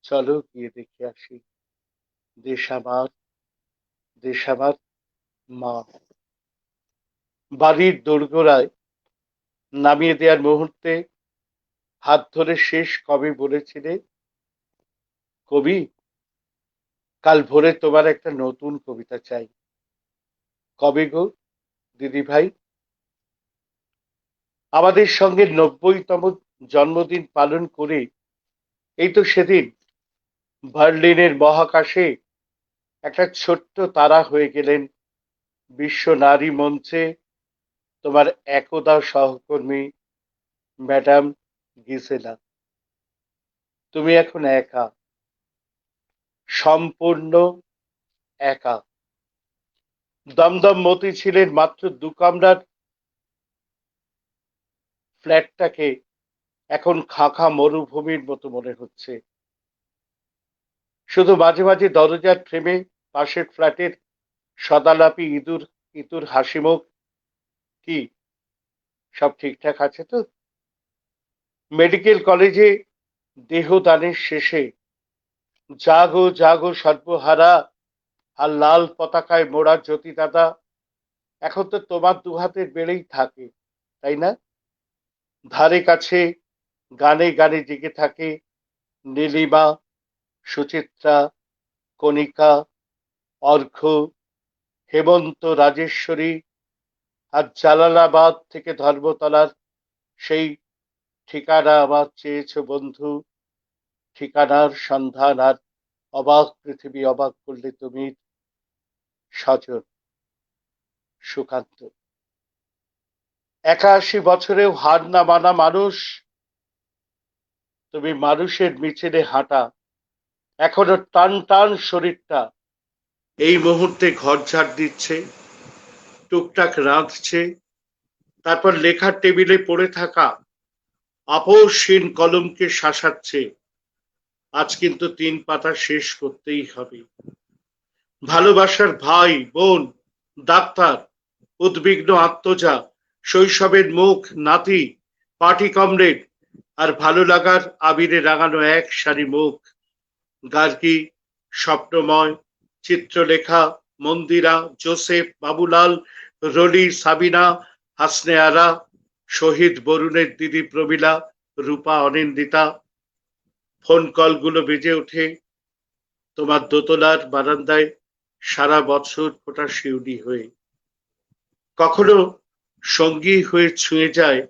চলো গিয়ে দেখে আসি দেশ আমার, দেশ আমার মা। বাড়ির দোরগোড়ায় নামিয়ে দেওয়ার মুহূর্তে হাত ধরে শেষ কবে বলেছিলে, কবি কাল ভোরে তোমার একটা নতুন কবিতা চাই। কবে গো দিদি ভাই? আমাদের সঙ্গে 90তম জন্মদিন পালন করে এই তো সেদিন বার্লিনের মহাকাশে একটা ছোট্ট তারা হয়ে গেলেন বিশ্ব নারী মঞ্চে তোমার একদা সহকর্মী ম্যাডাম গিসেলা। তুমি এখন একা, সম্পূর্ণ একা। দমদম মতি ছিলেন মাত্র 2 কামরার ফ্ল্যাটটাকে এখন খাঁখা মরুভূমির মতো মনে হচ্ছে। শুধু মাঝে মাঝে দরজার ফ্রেমে পাশের ফ্ল্যাটের সদালাপি ইঁদুর হাসিমুখ। কি সব ঠিকঠাক আছে তো? মেডিকেল কলেজে দেহদানের শেষে জাগো জাগো সর্বহারা আর লাল পতাকায় মোড়া জ্যোতি দাদা এখন তো তোমার দুহাতের বেড়েই থাকে, তাই না? ধারে কাছে গানে গানে জেগে থাকে নীলিমা, সুচিত্রা, কণিকা, অর্ঘ্য, হেমন্ত, রাজেশ্বরী। আর জালালাবাদ থেকে ধর্মতলার সেই ঠিকানা আমার চেয়েছো বন্ধু, ঠিকানার সন্ধান আর অবাক পৃথিবী অবাক করলে তুমি। সজল, সুকান্ত। 81 বছরেও হার না মানা মানুষ তুমি, মানুষের মিছিলে হাঁটা, এখনো টান টান শরীরটা এই মুহূর্তে ঘর ঝাড় দিচ্ছে, টুকটাক রাঁধছে, তারপর লেখার টেবিলে পড়ে থাকা আপোষহীন কলমকে শাসাচ্ছে। আজ কিন্তু 3 পাতা শেষ করতেই হবে। ভালোবাসার ভাই বোন, ডাক্তার, উদ্বিগ্ন আত্মজা, শৈশবের মুখ নাতি, পার্টি কমরেড, আর ভালো লাগার আবিরে রাঙানো এক সারি মুখ। গার্গী, স্বপ্নময়, চিত্রলেখা, মন্দিরা, জোসেফ, বাবুলাল, রলি, সাবিনা, হাসনে আরা, শহীদ বরুণের দিদি প্রমীলা, রূপা, অনিন্দিতা। ফোন কলগুলো বেজে ওঠে তোমার দোতলার বারান্দায় সারা বছর ফোটা শিউলি হয়ে। কখনো সঙ্গী হয়ে ছুঁয়ে যায়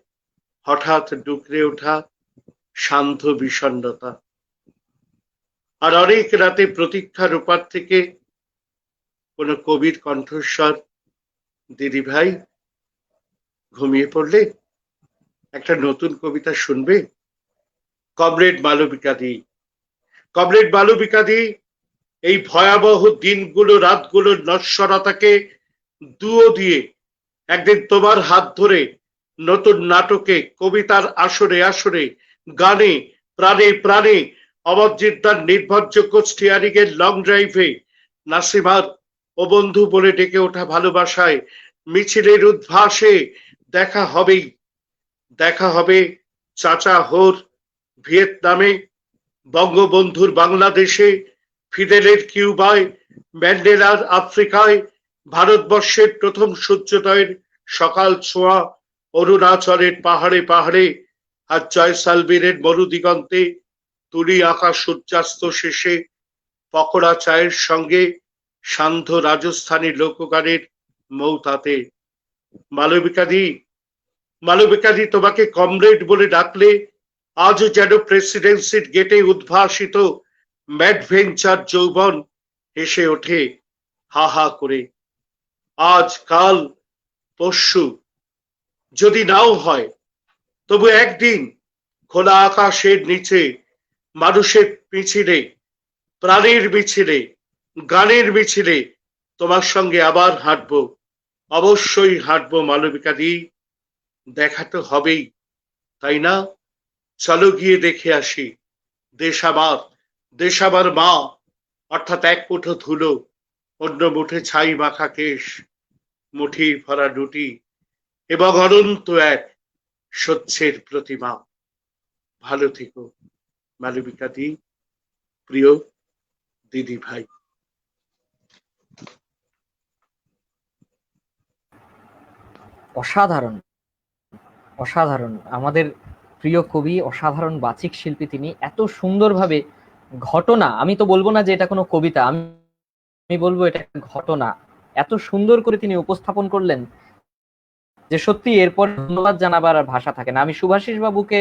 হঠাৎ ডুকরে ওঠা সান্ধ্য বিষণ্ণতা। আর অনেক রাতে প্রতীক্ষার ওপার থেকে কোন কবির কণ্ঠস্বর, দিদি ভাই ঘুমিয়ে পড়লে? একটা নতুন কবিতা শুনবে? কমরেড মালবিকাদি, কমরেড মালবিকাদি এই ভয়াবহ দিনগুলো রাতগুলোর নশ্বরতাকে দুয়ো দিয়ে একদিন তোমার হাত ধরে নতুন নাটকে, কবিতার আসরে আসরে, গানে, প্রাণে প্রাণে, অমরজিৎদার নির্ভরযোগ্য স্টিয়ারিং এর লং ড্রাইভে, নাসিমার ও বন্ধু বলে ডেকে ওঠা ভালোবাসায়, মিছিলের উদ্ভাসে দেখা হবেই। দেখা হবে চাচা হোর ভিয়েতনামে, বঙ্গবন্ধুর বাংলাদেশে, ফিদেলের কিউবায়, ম্যান্ডেলার আফ্রিকায়, ভারতবর্ষের প্রথম সূর্যোদয়ের সকাল ছোঁয়া অরুণাচলের পাহাড়ে পাহাড়ে, আর জয়সালবীরের মরুদিগন্তে তুলি আঁকা সূর্যাস্ত শেষে পকোড়া চায়ের সঙ্গে সান্ধ্য রাজস্থানী লোকগানের মৌতাতে। মালবিকাদি, মালবিকাদি তোমাকে কমরেড বলে ডাকলে আজও যেন প্রেসিডেন্সির গেটে উদ্ভাসিত ম্যাডভেঞ্চার যৌবন হেসে ওঠে হা হা করে। আজ কাল পরশু যদি নাও হয়, তবু একদিন খোলা আকাশের নিচে মানুষের মিছিলে, প্রাণের মিছিলে, গানের মিছিলে তোমার সঙ্গে আবার হাঁটবো, অবশ্যই হাঁটবো মালবিকাদি। দেখা তো হবেই, তাই না? চলো গিয়ে দেখে আসি দেশ আমার, দেশ আমার মা, অর্থাৎ এক মুঠো ধুলো, অন্য মুঠে ছাই মাখা কেশ, মুঠি ভরা রুটি এবং অনন্ত এক স্বচ্ছের প্রতিমা। ভালো থেকো মালবিকা দি, প্রিয় দিদি ভাই। অসাধারণ, অসাধারণ। আমাদের প্রিয় কবি, অসাধারণ বাচিক শিল্পী তিনি। এত সুন্দরভাবে ঘটনা, আমি তো বলবো না যে এটা কোনো কবিতা, আমি বলবো এটা একটা ঘটনা, এত সুন্দর করে তিনি উপস্থাপন করলেন যে সত্যি এরপর ধন্যবাদ জানাবার আর ভাষা থাকে না। আমি শুভাশিস বাবুকে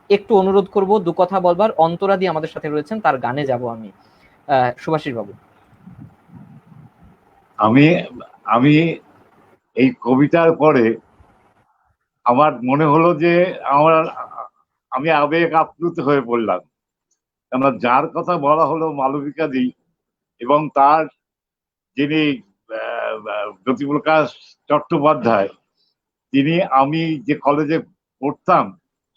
একটু অনুরোধ করব দু কথা বলবার। অন্তরাদি আমাদের সাথে রয়েছেন, তার গানে যাব আমি। শুভাশিস বাবু। আমি আমি এই কবিতার পরে আমার মনে হলো যে আমি আবেগ আপ্লুত হয়ে পড়লাম। কেন, যার কথা বলা হলো মালবিকা দি, এবং তার যিনি জ্যোতিপ্রকাশ চট্টোপাধ্যায়, তিনি, আমি যে কলেজে পড়তাম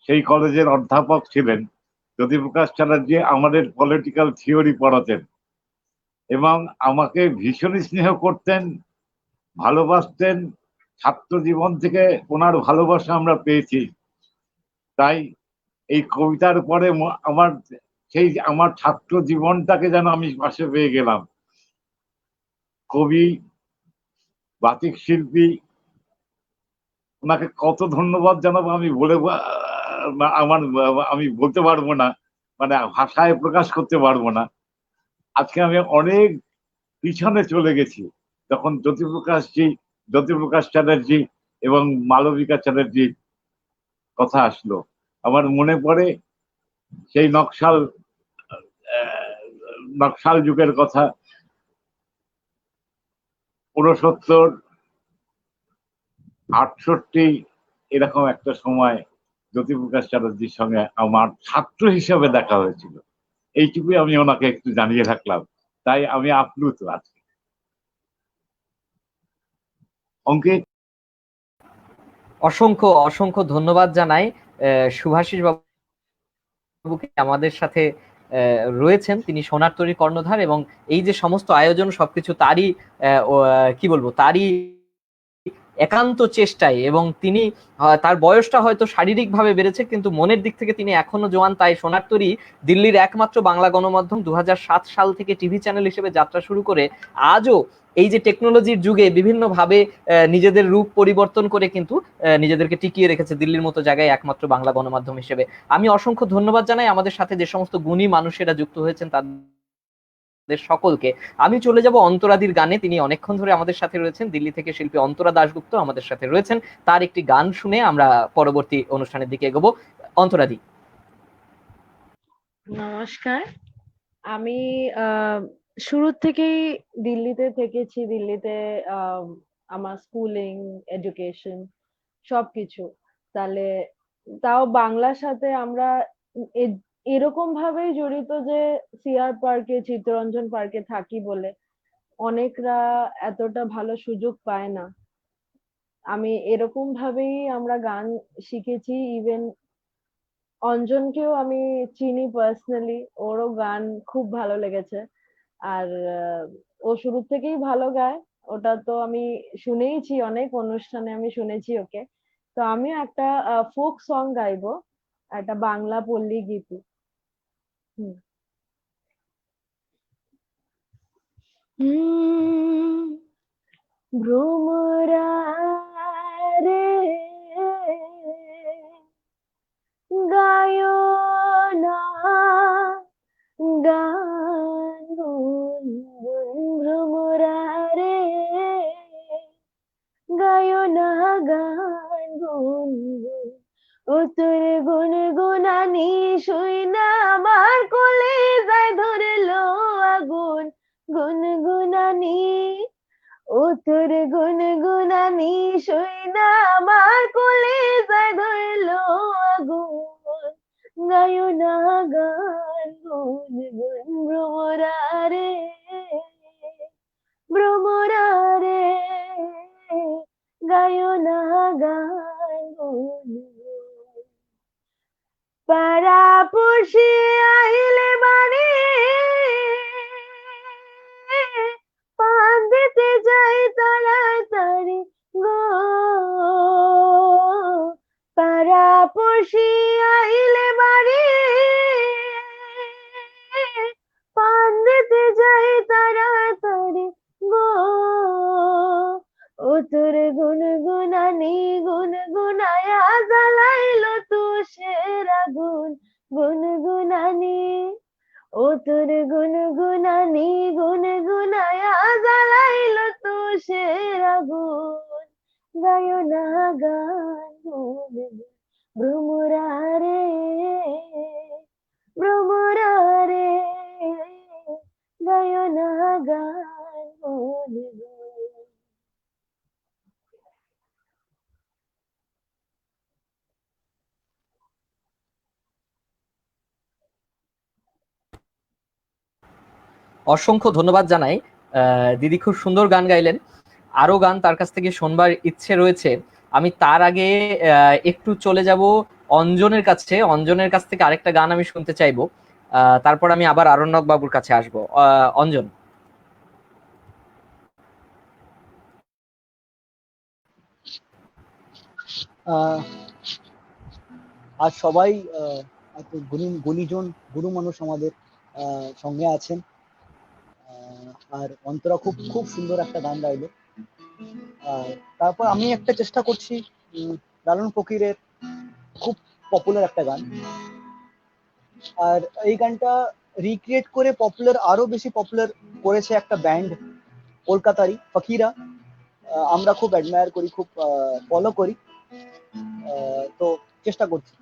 সেই কলেজের অধ্যাপক ছিলেন জ্যোতিপ্রকাশ চ্যাটার্জি। আমাদের পলিটিক্যাল থিওরি পড়াতেন এবং আমাকে ভীষণ স্নেহ করতেন, ভালোবাসতেন। ছাত্র জীবন থেকে ওনার ভালোবাসা আমরা পেয়েছি। তাই এই কবিতার পরে আমার ছাত্র জীবনটাকে যেন আমি পাশে পেয়ে গেলাম। কবি, বাচিক শিল্পী, ওনাকে কত ধন্যবাদ জানাবো আমি আমার আমি বলতে পারবো না, মানে ভাষায় প্রকাশ করতে পারবো না। আজকে আমি অনেক পিছনে চলে গেছি, যখন জ্যোতিপ্রকাশ চ্যাটার্জি এবং মালবিকা চ্যাটার্জির কথা আসলো। আমার মনে পড়ে সেই নকশাল যুগের কথা। 69, 68 এরকম একটা সময় জ্যোতিপ্রকাশ চ্যাটার্জির সঙ্গে আমার ছাত্র হিসেবে দেখা হয়েছিল। এইটুকুই আমি ওনাকে একটু জানিয়ে রাখলাম। তাই আমি আপ্লুত আজকে। অঙ্কিত, অসংখ্য অসংখ্য ধন্যবাদ জানাই শুভাশিস বাবুকে। আমাদের সাথে রয়েছেন তিনি সোনার তরীর কর্ণধার, এবং এই যে সমস্ত আয়োজন সবকিছু তারই কি বলবো, তারই একান্ত চেষ্টায়। এবং তিনি তার বয়সটা হয়তো শারীরিকভাবে বেড়েছে, কিন্তু মনের দিক থেকে তিনি এখনো জোয়ান। তাই সোনার তরী দিল্লির একমাত্র বাংলা গণমাধ্যম 2007 সাল থেকে টিভি চ্যানেল হিসেবে যাত্রা শুরু করে আজও এই যে টেকনোলজির যুগে বিভিন্নভাবে নিজেদের রূপ পরিবর্তন করে কিন্তু নিজেদেরকে টিকিয়ে রেখেছে দিল্লির মতো জায়গায় একমাত্র বাংলা গণমাধ্যম হিসেবে। আমি অসংখ্য ধন্যবাদ জানাই আমাদের সাথে যে সমস্ত গুণী মানুষেরা যুক্ত হয়েছেন তাদের সকলকে। আমি চলে যাব অন্তরাদির গানে। তিনি অনেকক্ষণ ধরে আমাদের সাথে রয়েছেন। দিল্লি থেকে শিল্পী অন্তরা দাশগুপ্ত আমাদের সাথে রয়েছেন। তার একটি গান শুনে আমরা পরবর্তী অনুষ্ঠানের দিকে এগোবো। অন্তরাদি। নমস্কার। আমি শুরু থেকেই দিল্লিতে থেকেছি। দিল্লিতে আমার স্কুলিং, এডুকেশন সবকিছু। তাহলে তাও বাংলার সাথে আমরা এরকম ভাবেই জড়িত যে সিআর পার্কে, চিত্তরঞ্জন পার্কে থাকি বলে অনেকরা এতটা ভালো সুযোগ পায় না। আমি এরকম ভাবেই আমরা গান শিখেছি। ইভেন অঞ্জনকেও আমি চিনি পার্সোনালি, ওরও গান খুব ভালো লেগেছে। আর ও শুরু থেকেই ভালো গায়, ওটা তো আমি শুনেইছি, অনেক অনুষ্ঠানে আমি শুনেছি ওকে। তো আমি একটা ফোক সং গাইবো, একটা বাংলা পল্লী গীতি। হুম। ভ্রমরা রে গায় না গান ভ্রমরা রে গায় না গান গুনগুন। ও তোর গুনগুনানি শুই না আমার কোলে যায় ধরলো আগুন গুনগুনানি। ও তোর গুনগুনানি শুই না আমার কোলে যায় ধরলো আগুন। গায় না গান গুনগুন ভ্রমরা রে ভ্রমরা রে গায় না গান গুনগুন। পাড়া পড়শি আইলে বাড়ি পান দিতে যাই তাড়াতাড়ি তপসী আইলে বাড়ি পান দিতে যাই তাড়াতাড়ি গো ও তোর গুনগুনানি গুনগুনায়া জ্বালাইলো তুষের আগুন গুনগুনানি ও তোর গুনগুনানি গুনগুনায়া জ্বালাইলো তুষের আগুন গায় না গান ভ্রমরারে ভ্রমরারে গায় না গান মনে গো। অসংখ্য ধন্যবাদ জানাই। দিদি খুব সুন্দর গান গাইলেন। আরো গান তার কাছ থেকে শুনবার ইচ্ছে রয়েছে। আমি তার আগে একটু চলে যাব অঞ্জনের কাছে। অঞ্জনের কাছ থেকে আরেকটা গান আমি শুনতে চাইবো। তারপর আমি আবার আরণ্যক বাবুর কাছে আসবো। অঞ্জন। আর সবাই এত গুণীজন গুরু মানুষ আমাদের সঙ্গে আছেন। আর অন্তরা খুব খুব সুন্দর একটা গান গাইলো। আর তারপর আমি একটা চেষ্টা করছি লালন ফকিরের খুব পপুলার একটা গান, আর এই গানটা রিক্রিয়েট করে আরো বেশি পপুলার করেছে একটা ব্যান্ড কলকাতারই ফকিরা। আমরা খুব অ্যাডমায়ার করি, খুব ফলো করি। তো চেষ্টা করছি।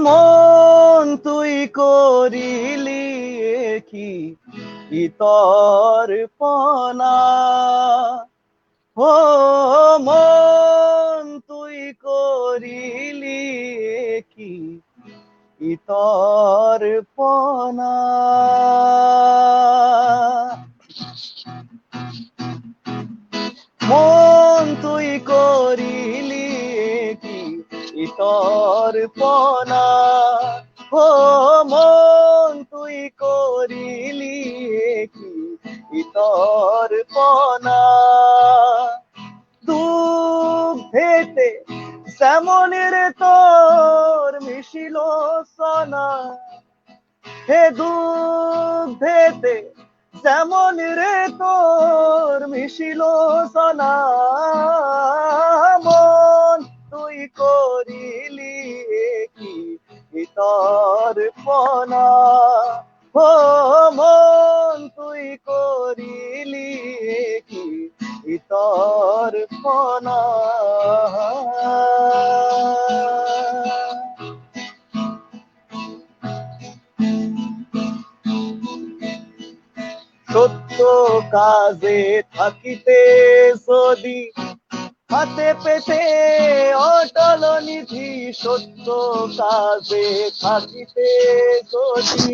মন তুই করিলি কি তর্পণা, ও মন তুই করিলি কি তর্পণা, মন তুই করিলি কি তর্পণা, ও মন তুই করিলি কি তর্পণা, দুধেতে যেমনের তোর মিশিল সনা, হে দুধেতে যেমন রে তোর মিশিল সনা, মন তুই করিলি কি তর্পণা, ও মন তুই করিলি কি তর্পণা। সত্য কাজে থাকিতে যদি হাতে পেতে অটল নিধি, সত্য কাজে থাকিতে যদি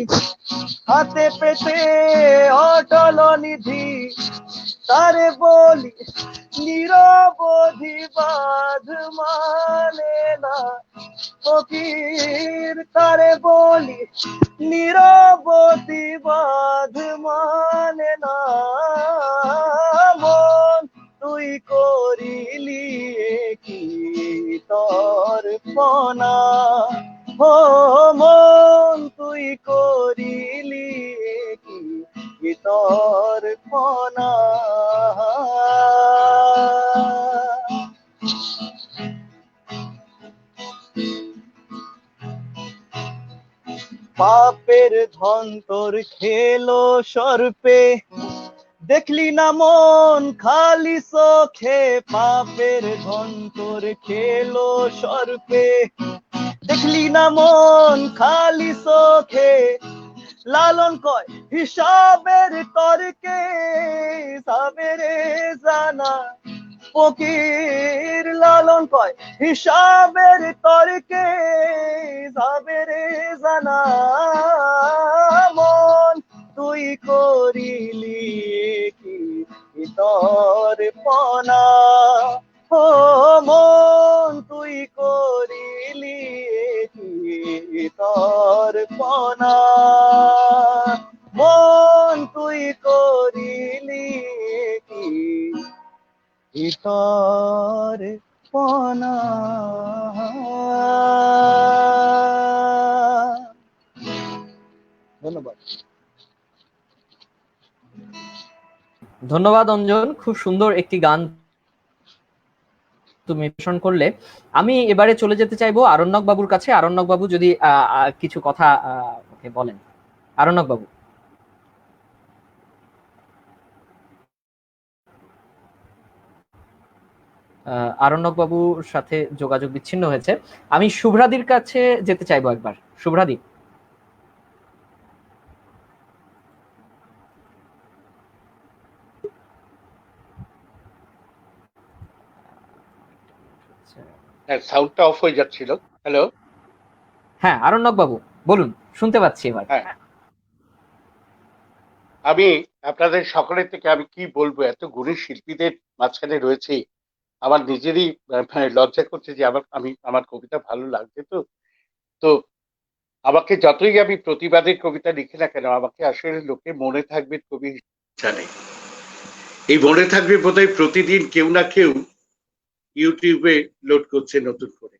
হাতে পেতে অটল নিধি, তারে বলি নিরবধি বাঁধ মানে না ফকির, তারে বলি নিরবধি বাঁধ মানে না, মন তুই করিলি কি তর্পণা, ও মন তুই করিলি কি তর্পণা। পাপের ধন তোর খেলো সর্পে, দেখলি না মন খালি চোখে, পাপের ধন তোর খেলো সর্পে, দেখলি না মন খালি চোখে, লালন কয় হিসাবের তর্কে হিসাবের জানা ফকির, লালন কয় হিসাবের তর্কে হিসাবের জানা, মন তুই করিলি কি তর্পণা, ও মন তুই করিলি কি তর্পণা, মন তুই করিলি কি তর্পণা। ধন্যবাদ। ধন্যবাদ অঞ্জন, খুব সুন্দর একটি গান তুমি পরিবেশন করলে। আমি এবারে চলে যেতে চাইবো আরণ্যক বাবুর কাছে। আরণ্যক বাবু যদি কিছু কথা ওকে বলেন। আরণ্যক বাবু। আরণ্যক বাবুর সাথে যোগাযোগ বিচ্ছিন্ন হয়েছে। আমি শুভ্রাদির কাছে যেতে চাইবো একবার। শুভ্রাদি। হ্যাঁ, সাউন্ডটা অফ হয়ে যাচ্ছিল। হ্যালো। হ্যাঁ আরণ্যক বাবু বলুন, শুনতে পাচ্ছি এবার। হ্যাঁ, আমি আপনাদের সকলের থেকে আমি কি বলবো, এত গুণী শিল্পীদের মাঝখানে রয়েছে, আমার নিজেরই লজ্জা করছে যে আমার কবিতা ভালো লাগছে। তো তো আমাকে যতই আমি প্রতিবাদের কবিতা লিখি না কেন, আমাকে আসলে লোকে মনে থাকবে কবি জানে। এই মনে থাকবে বোধহয় প্রতিদিন কেউ না কেউ ইউটিউবে লোড করছে নতুন করে।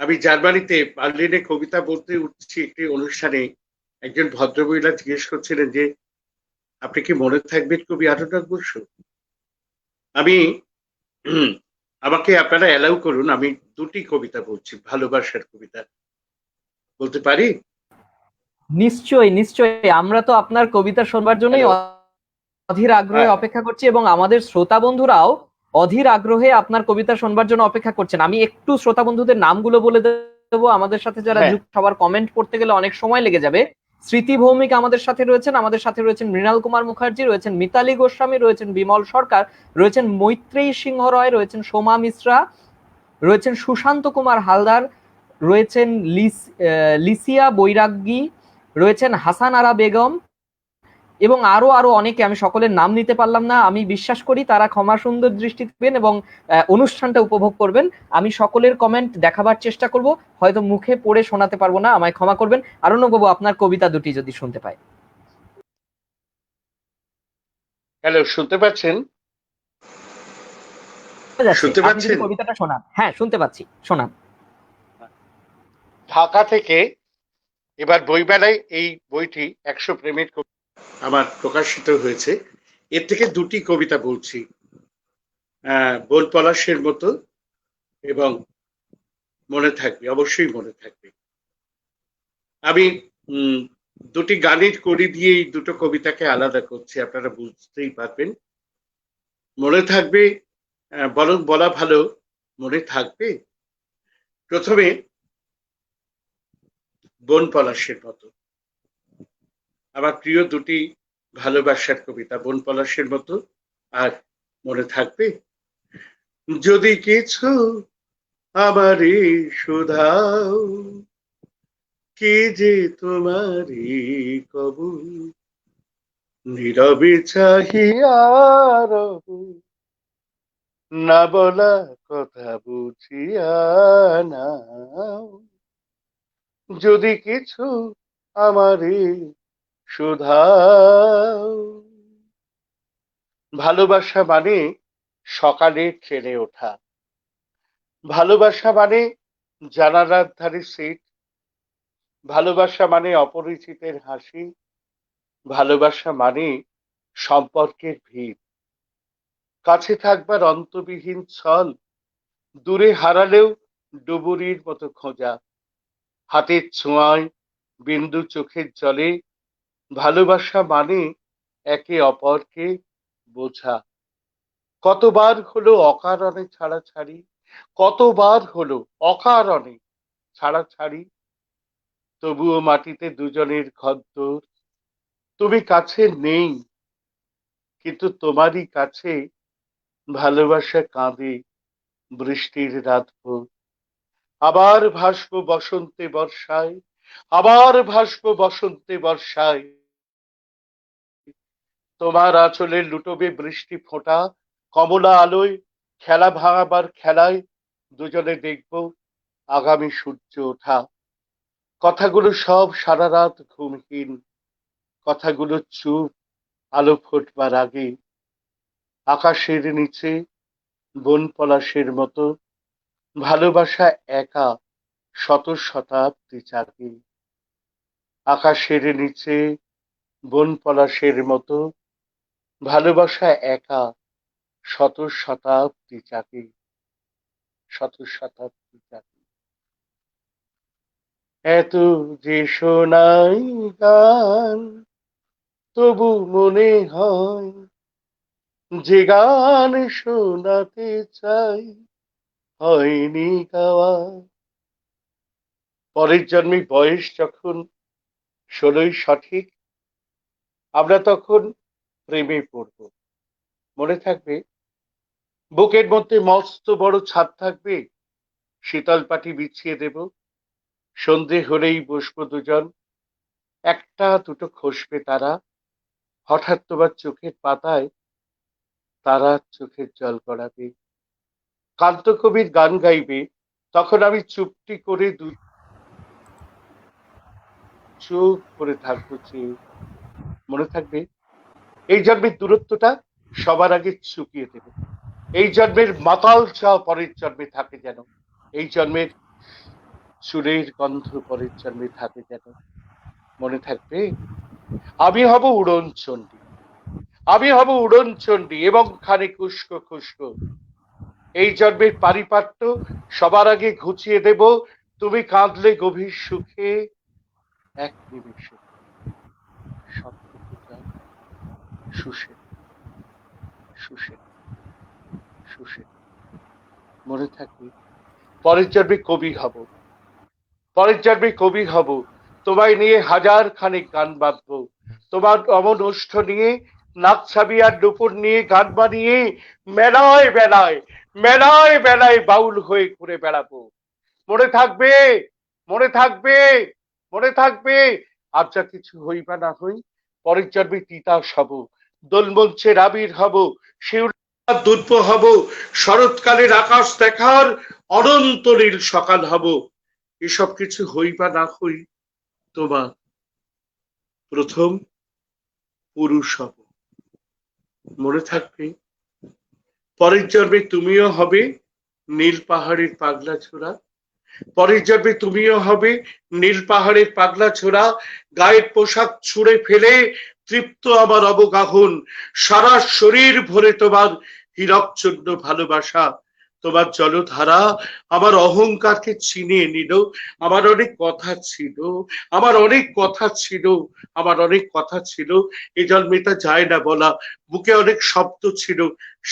আমি জার্মানিতে বার্লিনে কবিতা বলতে উঠছি একটি অনুষ্ঠানে, একজন ভদ্রমহিলা জিজ্ঞেস করছিলেন যে আপনি কি মনে থাকবেন কবি আরণ্যক বসু? আমি আমাকে আপনারা অ্যালাউ করুন, আমি দুটি কবিতা বলছি, ভালোবাসার কবিতা বলতে পারি? নিশ্চয়ই নিশ্চয়ই, আমরা তো আপনার কবিতা শোনবার জন্যই অধীর আগ্রহে হ্যাঁ, অপেক্ষা করছি এবং আমাদের শ্রোতা বন্ধুরাও অধীর আগ্রহে আপনার কবিতা শোনবার জন্য অপেক্ষা করছেন। আমি একটু শ্রোতা বন্ধুদের নামগুলো বলে দেবো। আমাদের সাথে যারা হ্যাঁ, যুক্ত, সবার কমেন্ট পড়তে গেলে অনেক সময় লেগে যাবে। স্মৃতি ভৌমিক আমাদের সাথে রয়েছেন মৃণাল কুমার মুখার্জি, রয়েছেন মিতালি গোস্বামী, রয়েছেন বিমল সরকার, রয়েছেন মৈত্রেয়ী সিংহ রয়, রয়েছেন সোমা মিশ্রা, রয়েছেন সুশান্ত কুমার হালদার, রয়েছেন লিসিয়া বৈরাগী, রয়েছেন হাসান আরা বেগম এবং আরো আরো অনেকে। আমি সকলের নাম নিতে পারলাম না। আমি বিশ্বাস করি তারা ক্ষমা সুন্দর দৃষ্টি দেবেন এবং অনুষ্ঠানটা উপভোগ করবেন। আমি সকলের কমেন্ট দেখাবার চেষ্টা করব, হয়তো মুখে পড়ে শোনাতে পারবো না, আমায় ক্ষমা করবেন। আরণ্যক বাবু, আপনার কবিতা দুটি যদি শুনতে পাই। হ্যালো, শুনতে পাচ্ছেন? শুনতে আপনি যদি পাচ্ছেন? কবিতাটা শোনান। হ্যাঁ শুনতে পাচ্ছি, শোনান। ঢাকা থেকে এবার বইমেলায় এই বইটি ১০০ প্রেমের আমার প্রকাশিত হয়েছে। এর থেকে দুটি কবিতা বলছি, বন পলাশের মতো এবং মনে থাকবে, অবশ্যই মনে থাকবে। আমি দুটি গানের কড়ি দিয়ে এই দুটো কবিতাকে আলাদা করছি, আপনারা বুঝতেই পারবেন। মনে থাকবে, বরং বলা ভালো, মনে থাকবে। প্রথমে বন পলাশের মতো, আমার প্রিয় দুটি ভালোবাসার কবিতা, বন পলাশের মতো আর মনে থাকবে। যদি কিছু আমারে শুধাও, কি যে তোমারি কবু, নীরবে চাহিয়া রবু, না বলা কথা বুঝিয়া নাও। যদি কিছু আমারে শুধাও। ভালোবাসা মানে সকালে ট্রেনে ওঠা, ভালোবাসা মানে জানালার ধারে সিট, ভালোবাসা মানে অপরিচিতের হাসি, ভালোবাসা মানে সম্পর্কের ভিড়, কাছে থাকবার অন্তবিহীন ছল, দূরে হারালেও ডুবুরির মতো খোঁজা, হাতের ছোঁয়ায় বিন্দু চোখের জলে। ভালোবাসা মানে একে অপরকে বোঝা। কতবার হলো অকারণে ছাড়াছাড়ি, কতবার হলো অকারণে ছাড়াছাড়ি, তবুও মাটিতে দুজনের ঘরদোর। তুমি কাছে নেই, কিন্তু তোমারই কাছে ভালোবাসা কাঁদে বৃষ্টির রাতভর। আবার ভাসবো বসন্তে বর্ষায়, আবার ভাসবো বসন্তে বর্ষায়, তোমার আঁচলে লুটবে বৃষ্টি ফোঁটা, কমলা আলোয় খেলা ভাঙাবার খেলায় দুজনে দেখব আগামী সূর্য ওঠা। কথাগুলো সব সারা রাত ঘুমহীন, কথাগুলো চুপ আলো ফুটবার আগে, আকাশের নিচে বন পলাশের মতো ভালোবাসা একা শত শতাব্দী জাগে। আকাশের নিচে বন পলাশের মতো ভালোবাসা একা শত শতাব্দী জাগে, শত শতাব্দী জাগে। এত যে শোনাই গান, তবু মনে হয় যে গান শোনাতে চাই হয়নি গাওয়া। পরের জন্মে বয়স যখন 16ই সঠিক, আমরা তখন প্রেমে পড়ব। মনে থাকবে বুকের মধ্যে মস্ত বড় ছাদ থাকবে, শীতল পাটি বিছিয়ে দেব, সন্ধে হলেই বসবো দুজন, একটা দুটো খসবে তারা, হঠাৎ তোমার চোখের পাতায় তারা চোখের জল গড়াবে, কান্ত কবির গান গাইবে, তখন আমি চুপটি করে দু চোখ করে থাকবো চেয়ে। মনে থাকবে এই জন্মের দূরত্বটা সবার আগে চুকিয়ে দেবে, এই জন্মের মাতাল চাওয়া পরের জন্মে থাকে যেন, এই জন্মের চুলের গন্ধ পরের জন্মে থাকে যেন। মনে থাকবে আমি হব উড়ন চণ্ডী, আমি হব উড়ন চণ্ডী এবং খানিক উস্কো খুস্কো। এই জন্মের পারিপাট্য সবার আগে ঘুচিয়ে দেব, তুমি কাঁদলে গভীর সুখে এক নিমিষে সবটুকু যায় শুষে শুষে শুষে। মনে থাকবে পরের জন্মে কবি হব, পরের জন্মে কবি হব, তোমায় নিয়ে হাজার খানিক গান বাঁধবো, তোমার অমন ওষ্ঠ নিয়ে নাক ছাবি আর দুপুর নিয়ে গান বানিয়ে মেলায় বেলায় মেলায় বেলায় বাউল হয়ে ঘুরে বেড়াবো। মনে থাকবে, মনে থাকবে, মনে থাকবে আর যা কিছু হই বা না হই পরের জন্মে তিতাস হব, দোলমঞ্চের আবির হব, শিউর দুর্ব হব, শরৎকালের আকাশ দেখার অনন্ত নীল সকাল হব। এসব কিছু হই বা না হই তোমার প্রথম পুরুষ হব। মনে থাকবে পরের জন্মে তুমিও হবে নীল পাহাড়ের পাগলা ছোড়া, পরের জন্মে তুমিও হবে নীল পাহাড়ের পাগলা ছোড়া, গায়ের পোশাক ছুঁড়ে ফেলে তৃপ্ত আমার অবগাহন, সারা শরীর ভরে তোমার হীরকচূর্ণ ভালোবাসা, তোমার জলধারা আমার অহংকারকে ছিনিয়ে নিল। আমার অনেক কথা ছিল, আমার অনেক কথা ছিল, আমার অনেক কথা ছিল, এ জন্মে তা যায় না বলা, বুকে অনেক শব্দ ছিল,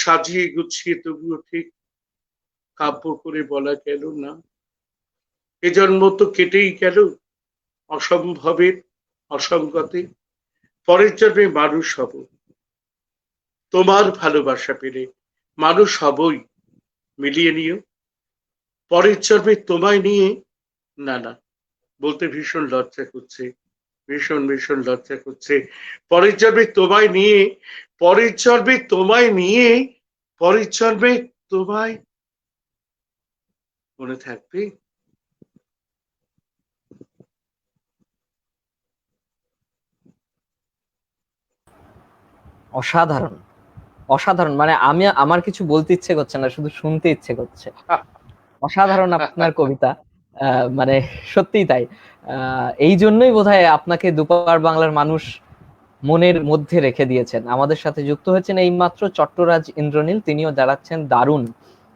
সাজিয়ে গুছিয়ে তবুও ঠিক কাব্য করে বলা গেল না। এ জন্ম তো কেটেই গেল অসম্ভবের অসঙ্গতে, পরের জন্মে মানুষ হব, তোমার ভালোবাসা পেলে মানুষ হবই, মিলিয়ে নিও। পরের জন্মে তোমায় নিয়ে, না না বলতে ভীষণ লজ্জা করছে, ভীষণ ভীষণ লজ্জা করছে। পরের জন্মে তোমায় নিয়ে, পরের জন্মে তোমায় নিয়ে, পরের জন্মে তোমায়, মনে থাকবে। অসাধারণ, অসাধারণ, মানে আমি আমার কিছু বলতে ইচ্ছে করছে না, শুধু শুনতে ইচ্ছে করছে। অসাধারণ আপনার কবিতা, মানে সত্যিই তাই। এই জন্যই বোধহয় আপনাকে দুপার বাংলার মানুষ মনের মধ্যে রেখে দিয়েছেন। আমাদের সাথে যুক্ত হয়েছেন এইমাত্র চট্টরাজ ইন্দ্রনীল, তিনিও জানাচ্ছেন দারুণ।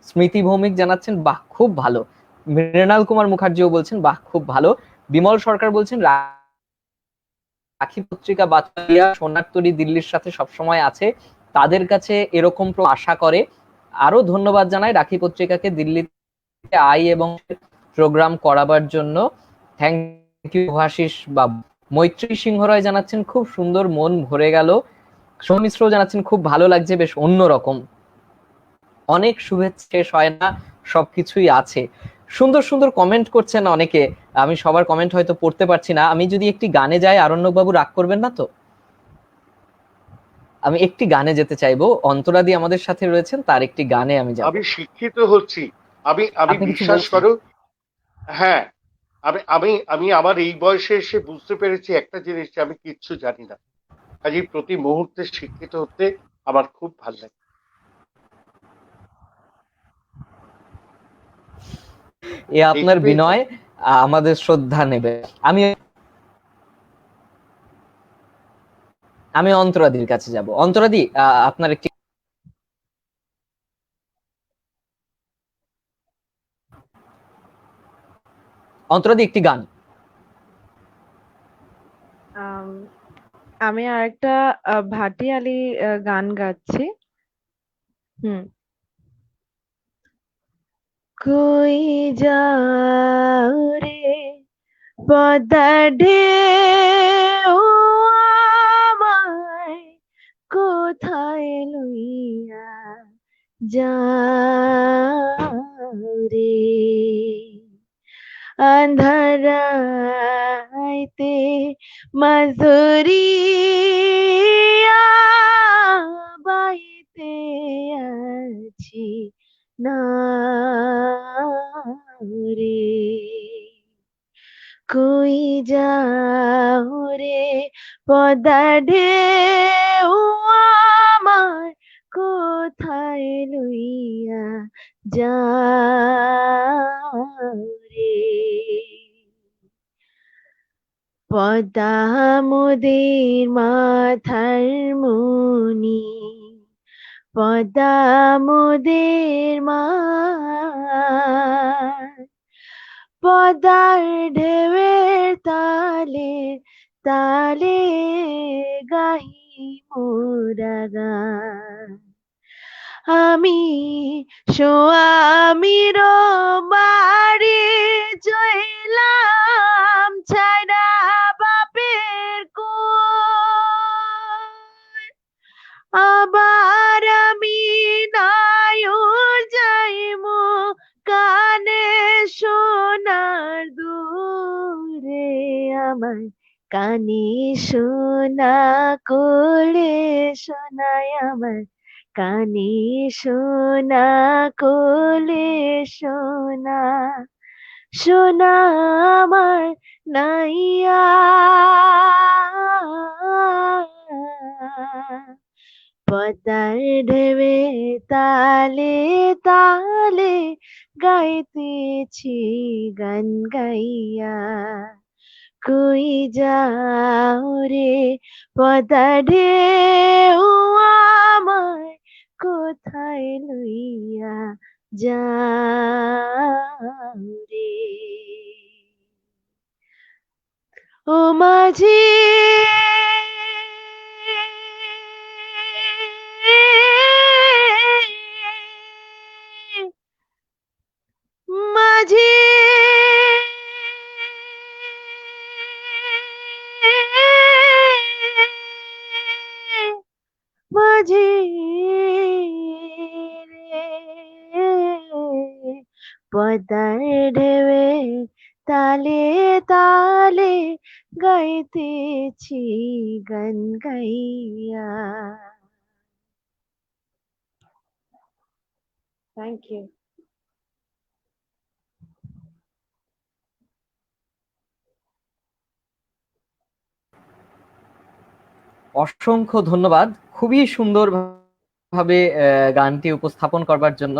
স্মৃতি ভৌমিক জানাচ্ছেন বাহ খুব ভালো। মৃণাল কুমার মুখার্জিও বলছেন বাহ খুব ভালো। বিমল সরকার বলছেন রাখি পত্রিকা বাতরিয়া সোনার তরী দিল্লির সাথে সবসময় আছে, তাদের কাছে এরকম আশা করে। আরো ধন্যবাদ জানাই রাখি পত্রিকাকে দিল্লিতে এবং প্রোগ্রাম করাবার জন্য। থ্যাংক ইউ ভাশিস বাবু। মৈত্রী সিংহ রায় জানাচ্ছেন খুব সুন্দর, মন ভরে গেল। সৌমিশ্র জানাচ্ছেন খুব ভালো লাগছে, বেশ অন্যরকম। অনেক শুভেচ্ছা শেষ হয় না, সবকিছুই আছে। সুন্দর সুন্দর কমেন্ট করছেন অনেকে, আমি সবার কমেন্ট হয়তো পড়তে পারছি না। আমি যদি একটি গানে যাই, আরণ্যক বাবু রাগ করবেন না তো? আমি একটি গানে যেতে চাইবো, অন্তরাদি আমাদের সাথে রয়েছেন, তার একটি গানে আমি যাব। আমি শিক্ষিত হচ্ছি, আমি আমি বিশ্বাস করো, হ্যাঁ আমি আমি আমি আমার এই বয়সে এসে বুঝতে পেরেছি একটা জিনিস, আমি কিচ্ছু জানি না, কাজে প্রতি মুহূর্তে শিক্ষিত হতে আমার খুব ভালো লাগে। এ আপনার বিনয়, আমাদের শ্রদ্ধা নেবে। আমি আমি অন্তরাদির কাছে যাব। অন্তরাদি, আপনার একটি অন্তরাদি একটি গান। আম, আমি আরেকটা ভাটিয়ালি গান গাচ্ছি। হুম। কই যাও রে পদ্মা ঢেউ আমায় কোথায় লইয়া যাও রে, আন্ধারাইতে মাঝুরিয়া বাইতে আছি না রে, কই যাও রে পদ্মা ঢেউ আমার কোথায় লইয়া যাও রে, পদ্মা মোদের মাথার মনি, পদ্মা মোদের মা, পদ্মার ঢেউয়ের তালে তালে গাহি মোরা গান, আমি স্বামীর বাড়ি চইলাম ছাড়া বাপের কোল, আবার আমি নাইও যাইমু কানে সোনার দূরে, আমার কানে সোনা কোলে সোনায় আমার, কানে সোনা কোলে সোনা, সোনা আমার নাইয়া, পদ্মার ঢেউয়ে তালে তালে গাইতেছি গান গাইয়া, কই যাও রে পদ্মা ঢেউ আমায় কোথায় লইয়া যাও রে, ও মাঝি মাঝি মাঝি রে, পদ্মার ঢেউয়ে তালে তালে গাইতেছি গান গাইয়া। Thank you. অসংখ্য ধন্যবাদ খুবই সুন্দর ভাবে গানটি উপস্থাপন করবার জন্য।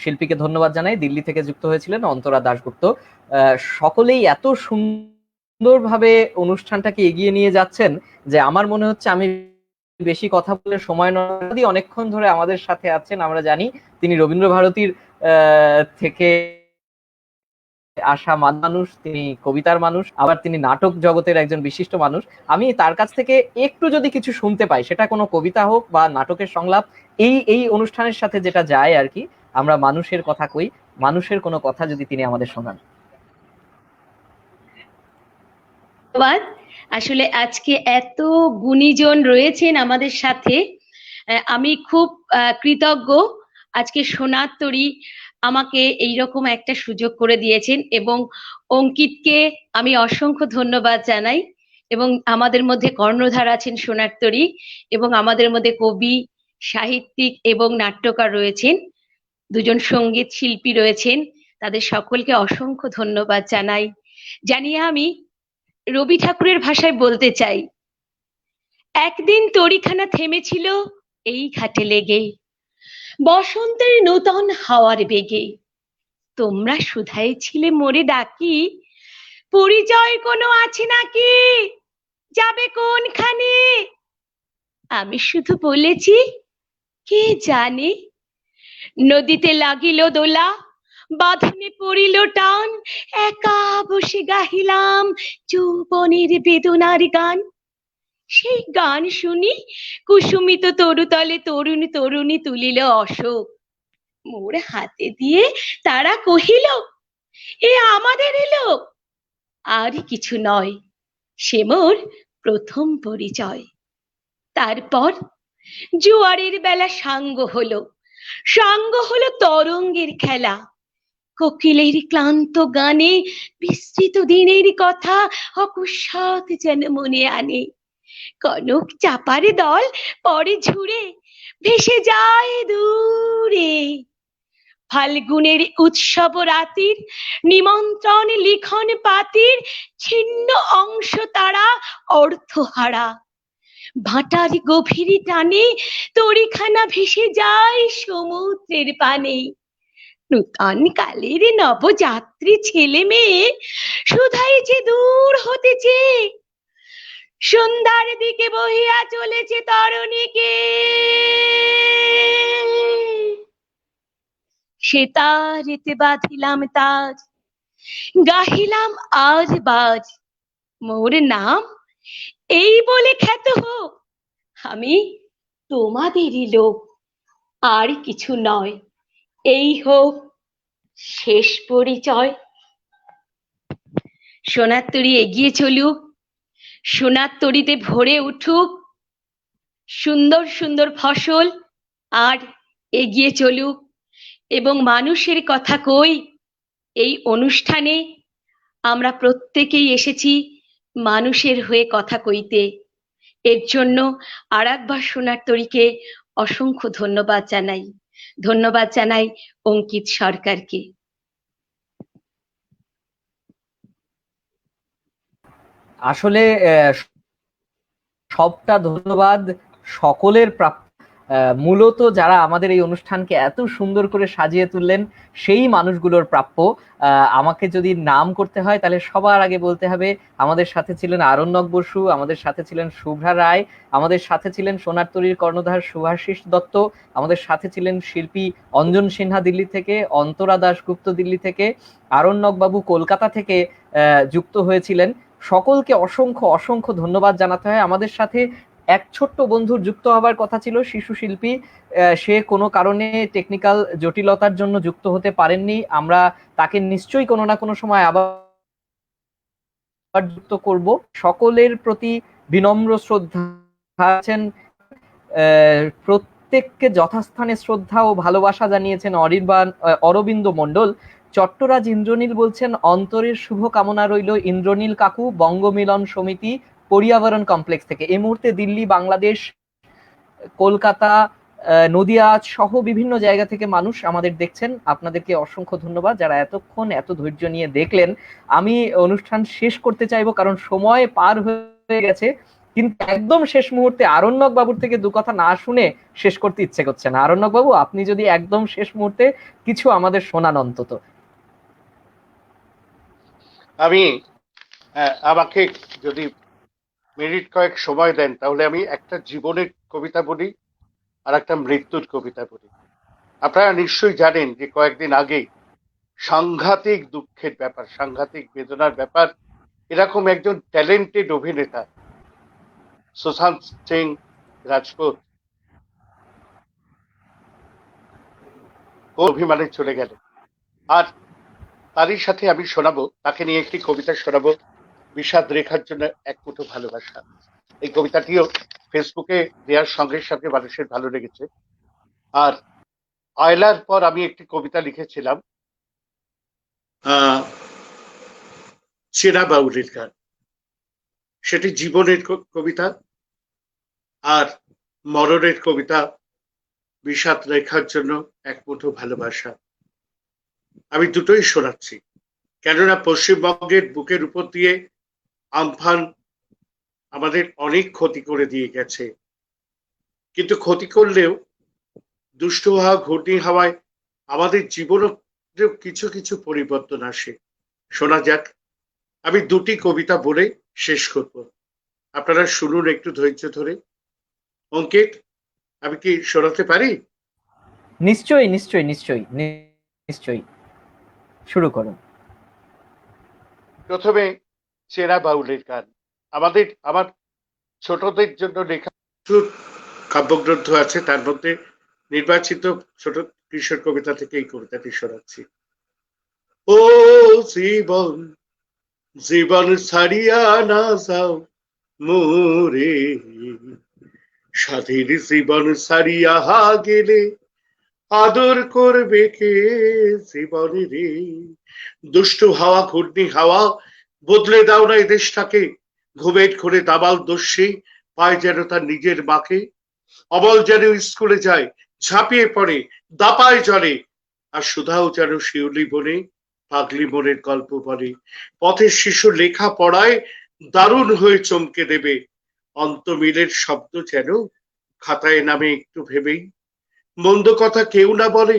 শিল্পীকে ধন্যবাদ জানাই। দিল্লি থেকে যুক্ত হয়েছিলেন অন্তরা দাশগুপ্ত। সকলেই এত সুন্দরভাবে অনুষ্ঠানটাকে এগিয়ে নিয়ে যাচ্ছেন যে আমার মনে হচ্ছে আমি বেশি কথা বলে সময় নদী অনেকক্ষণ ধরে আমাদের সাথে আছেন। আমরা জানি তিনি রবীন্দ্রভারতীর থেকে আসা মানুষ, তিনি কবিতার মানুষ, আবার তিনি নাটক জগতের একজন বিশিষ্ট মানুষ। আমি তার কাছ থেকে একটু যদি কিছু শুনতে পাই, সেটা কোনো কবিতা হোক বা নাটকের সংলাপ, এই অনুষ্ঠানের সাথে যেটা যায় আর কি, আমরা মানুষের কথা কই, মানুষের কোনো কথা যদি তিনি আমাদের শোনান। ধন্যবাদ। আসলে আজকে এত গুণীজন রয়েছেন আমাদের সাথে, আমি খুব কৃতজ্ঞ। আজকে সোনার তরী আমাকে এইরকম একটা সুযোগ করে দিয়েছেন এবং অঙ্কিতকে আমি অসংখ্য ধন্যবাদ জানাই। এবং আমাদের মধ্যে কর্ণধার আছেন সোনার তরী, এবং আমাদের মধ্যে কবি, সাহিত্যিক এবং নাট্যকার রয়েছেন, দুজন সঙ্গীত শিল্পী রয়েছেন। তাদের সকলকে অসংখ্য ধন্যবাদ জানাই। জানিয়ে আমি রবি ঠাকুরের ভাষায় বলতে চাই, একদিন তরীখানা থেমেছিল এই ঘাটে লেগে, বসন্তের নূতন হাওয়ার বেগে, তোমরা শুধাইছিলে মোরে ডাকি, পরিচয় কোনো আছে নাকি, যাবে কোনখানে, আমি শুধু বলেছি, কে জানে। নদীতে লাগিল দোলা, বাঁধনে পড়িল টান, একা বসে গাহিলাম যৌবনের বেদনার গান। সেই গান শুনি কুসুমিত তরুতলে তরুণ তরুণী তুলিল অশোক। মোর হাতে দিয়ে তারা কহিল, এ আমাদের এলো। আর কিছু নয়, সে মোর প্রথম পরিচয়। তারপর জোয়ারের বেলা সাঙ্গ হলো, সাঙ্গ হলো তরঙ্গের খেলা। কোকিলের ক্লান্ত গানে বিস্তৃত দিনের কথা অকস্মাৎ যেন মনে আনে। কনক চাপার দল পরে ঝুড়ে ভেসে যায় দূরে। ফাল্গুনের উৎসব রাতির নিমন্ত্রণ লিখন পাতির ছিন্ন অংশ তারা অর্থহারা। ভাটার গভীর টানে তরিখানা ভেসে যায় সমুদ্রের পানে। নূতন কালের নবযাত্রী ছেলে মেয়ে শুধাইছে দূর হতেছে, সন্ধ্যার দিকে বহিয়া চলেছে তরণীকে। সে তারেতে বাঁধিলাম তার, গাহিলাম আজ বাজ, মোর নাম এই বলে খ্যাত হোক। আমি তোমাদেরই লোক, আর কিছু নয়, এই হোক শেষ পরিচয়। সোনার তরী এগিয়ে চলুক, সোনার তরীতে ভরে উঠুক সুন্দর সুন্দর ফসল, আর এগিয়ে চলুক। এবং মানুষের কথা কই, এই অনুষ্ঠানে আমরা প্রত্যেকেই এসেছি মানুষের হয়ে কথা কইতে। এর জন্য আর একবার সোনার তরীকে অসংখ্য ধন্যবাদ জানাই। ধন্যবাদ জানাই অঙ্কিত সরকারকে। আসলে সবটা ধন্যবাদ সকলের প্রাপ্য। মূলত যারা আমাদের এই অনুষ্ঠানকে এত সুন্দর করে সাজিয়ে তুললেন সেই মানুষগুলোর প্রাপ্য। আমাকে যদি নাম করতে হয় তাহলে সবার আগে বলতে হবে আমাদের সাথে ছিলেন আরণ্যক বসু, আমাদের সাথে ছিলেন শুভ্রা রায়, আমাদের সাথে ছিলেন সোনার তরীর কর্ণধার শুভাশিস দত্ত, আমাদের সাথে ছিলেন শিল্পী অঞ্জন সিনহা দিল্লি থেকে, অন্তরা দাশগুপ্ত দিল্লি থেকে, আরণ্যক বাবু কলকাতা থেকে যুক্ত হয়েছিলেন। সকলকে অসংখ্য অসংখ্য ধন্যবাদ জানাতে হয়। আমাদের সাথে এক ছোট্ট বন্ধুর যুক্ত হবার কথা ছিল, শিশু শিল্পী, সে কোনো কারণে টেকনিক্যাল জটিলতার জন্য যুক্ত হতে পারেননি। আমরা তাকে নিশ্চয়ই কোনো না কোনো সময় আবার যুক্ত করব। সকলের প্রতি বিনম্র শ্রদ্ধা আছেন, প্রত্যেককে যথাস্থানে শ্রদ্ধা ও ভালোবাসা জানিয়েছেন অরবিন্দ মণ্ডল। চট্টরাজ ইন্দ্রনীল বলছেন অন্তরের শুভ কামনা রইল ইন্দ্রনীল কাকু, বঙ্গমিলন সমিতি পরিয়াবরণ কমপ্লেক্স থেকে। এই মুহূর্তে দিল্লি, বাংলাদেশ, কলকাতা, নদিয়া সহ বিভিন্ন জায়গা থেকে মানুষ আমাদের দেখছেন। আপনাদেরকে অসংখ্য ধন্যবাদ যারা এতক্ষণ এত ধৈর্য নিয়ে দেখলেন। আমি অনুষ্ঠান শেষ করতে চাইবো কারণ সময় পার হয়ে গেছে, কিন্তু একদম শেষ মুহূর্তে আরণ্যক বাবুর থেকে দু কথা না শুনে শেষ করতে ইচ্ছে করছে না। আরণ্যক বাবু, আপনি যদি একদম শেষ মুহূর্তে কিছু আমাদের শোনান অন্তত। আমি আমাকে যদি মিনিট কয়েক সময় দেন তাহলে আমি একটা জীবনের কবিতা বলি আর একটা মৃত্যুর কবিতা বলি। আপনারা নিশ্চয়ই জানেন যে কয়েকদিন আগে সাংঘাতিক দুঃখের ব্যাপার, সাংঘাতিক বেদনার ব্যাপার, এরকম একজন ট্যালেন্টেড অভিনেতা সুশান্ত সিং রাজপুত অভিমানে চলে গেল। আর তারই সাথে আমি শোনাবো, তাকে নিয়ে একটি কবিতা শোনাবো, বিষাদ রেখার জন্য এক মুঠো ভালোবাসা। এই কবিতাটিও ফেসবুকে দেওয়ার সঙ্গে সঙ্গে মানুষের ভালো লেগেছে। আর আয়লার পর আমি একটি কবিতা লিখেছিলাম, চেনা বাউলের গান, সেটি জীবনের কবিতা। আর মরণের কবিতা বিষাদ রেখার জন্য এক মুঠো ভালোবাসা। আমি দুটোই শোনাচ্ছি, কেননা পশ্চিমবঙ্গের বুকের উপর দিয়ে আমফান আমাদের অনেক ক্ষতি করে দিয়ে গেছে, কিন্তু ক্ষতি করলেও দুষ্ট হাওয়া, ঘূর্ণি হাওয়ায় আমাদের জীবনেও কিছু কিছু পরিবর্তন আসে। শোনা যাক, আমি দুটি কবিতা বলে শেষ করব, আপনারা শুনুন একটু ধৈর্য ধরে। অঙ্কিত, আমি কি শোনাতে পারি? নিশ্চয়ই নিশ্চয়ই নিশ্চয়ই নিশ্চয়ই, শুরু করুন। প্রথমে চেরা বাউলের গান। আমার ছোটদের জন্য লেখা প্রচুর কাব্যগ্রন্থ আছে, তার মধ্যে নির্বাচিত ছোট কিশোর কবিতা থেকে এই কবিতাটি শোনাচ্ছি। ও জীবন, জীবন ছাড়িয়া না যাও মোরে, স্বাধীন জীবন ছাড়িয়া গেলে আদর করবে কে জীবন রে। দুষ্টু হাওয়া, ঘূর্ণি হাওয়া, বদলে দাও না এই দেশটাকে। ঘুমের ঘোরে দাবাল দস্যি পায় যেন তার নিজের মাকে। অবল যেন স্কুলে যায়, ঝাঁপিয়ে পড়ে দাপায় জলে, আর সুধাও যেন শিউলি বনে পাগলি মনের গল্প বলে। পথের শিশু লেখা পড়ায় দারুণ হয়ে চমকে দেবে। অন্তমিলের শব্দ যেন খাতায় নামে একটু ভেবেই। মন্দ কথা কেউ না বলে,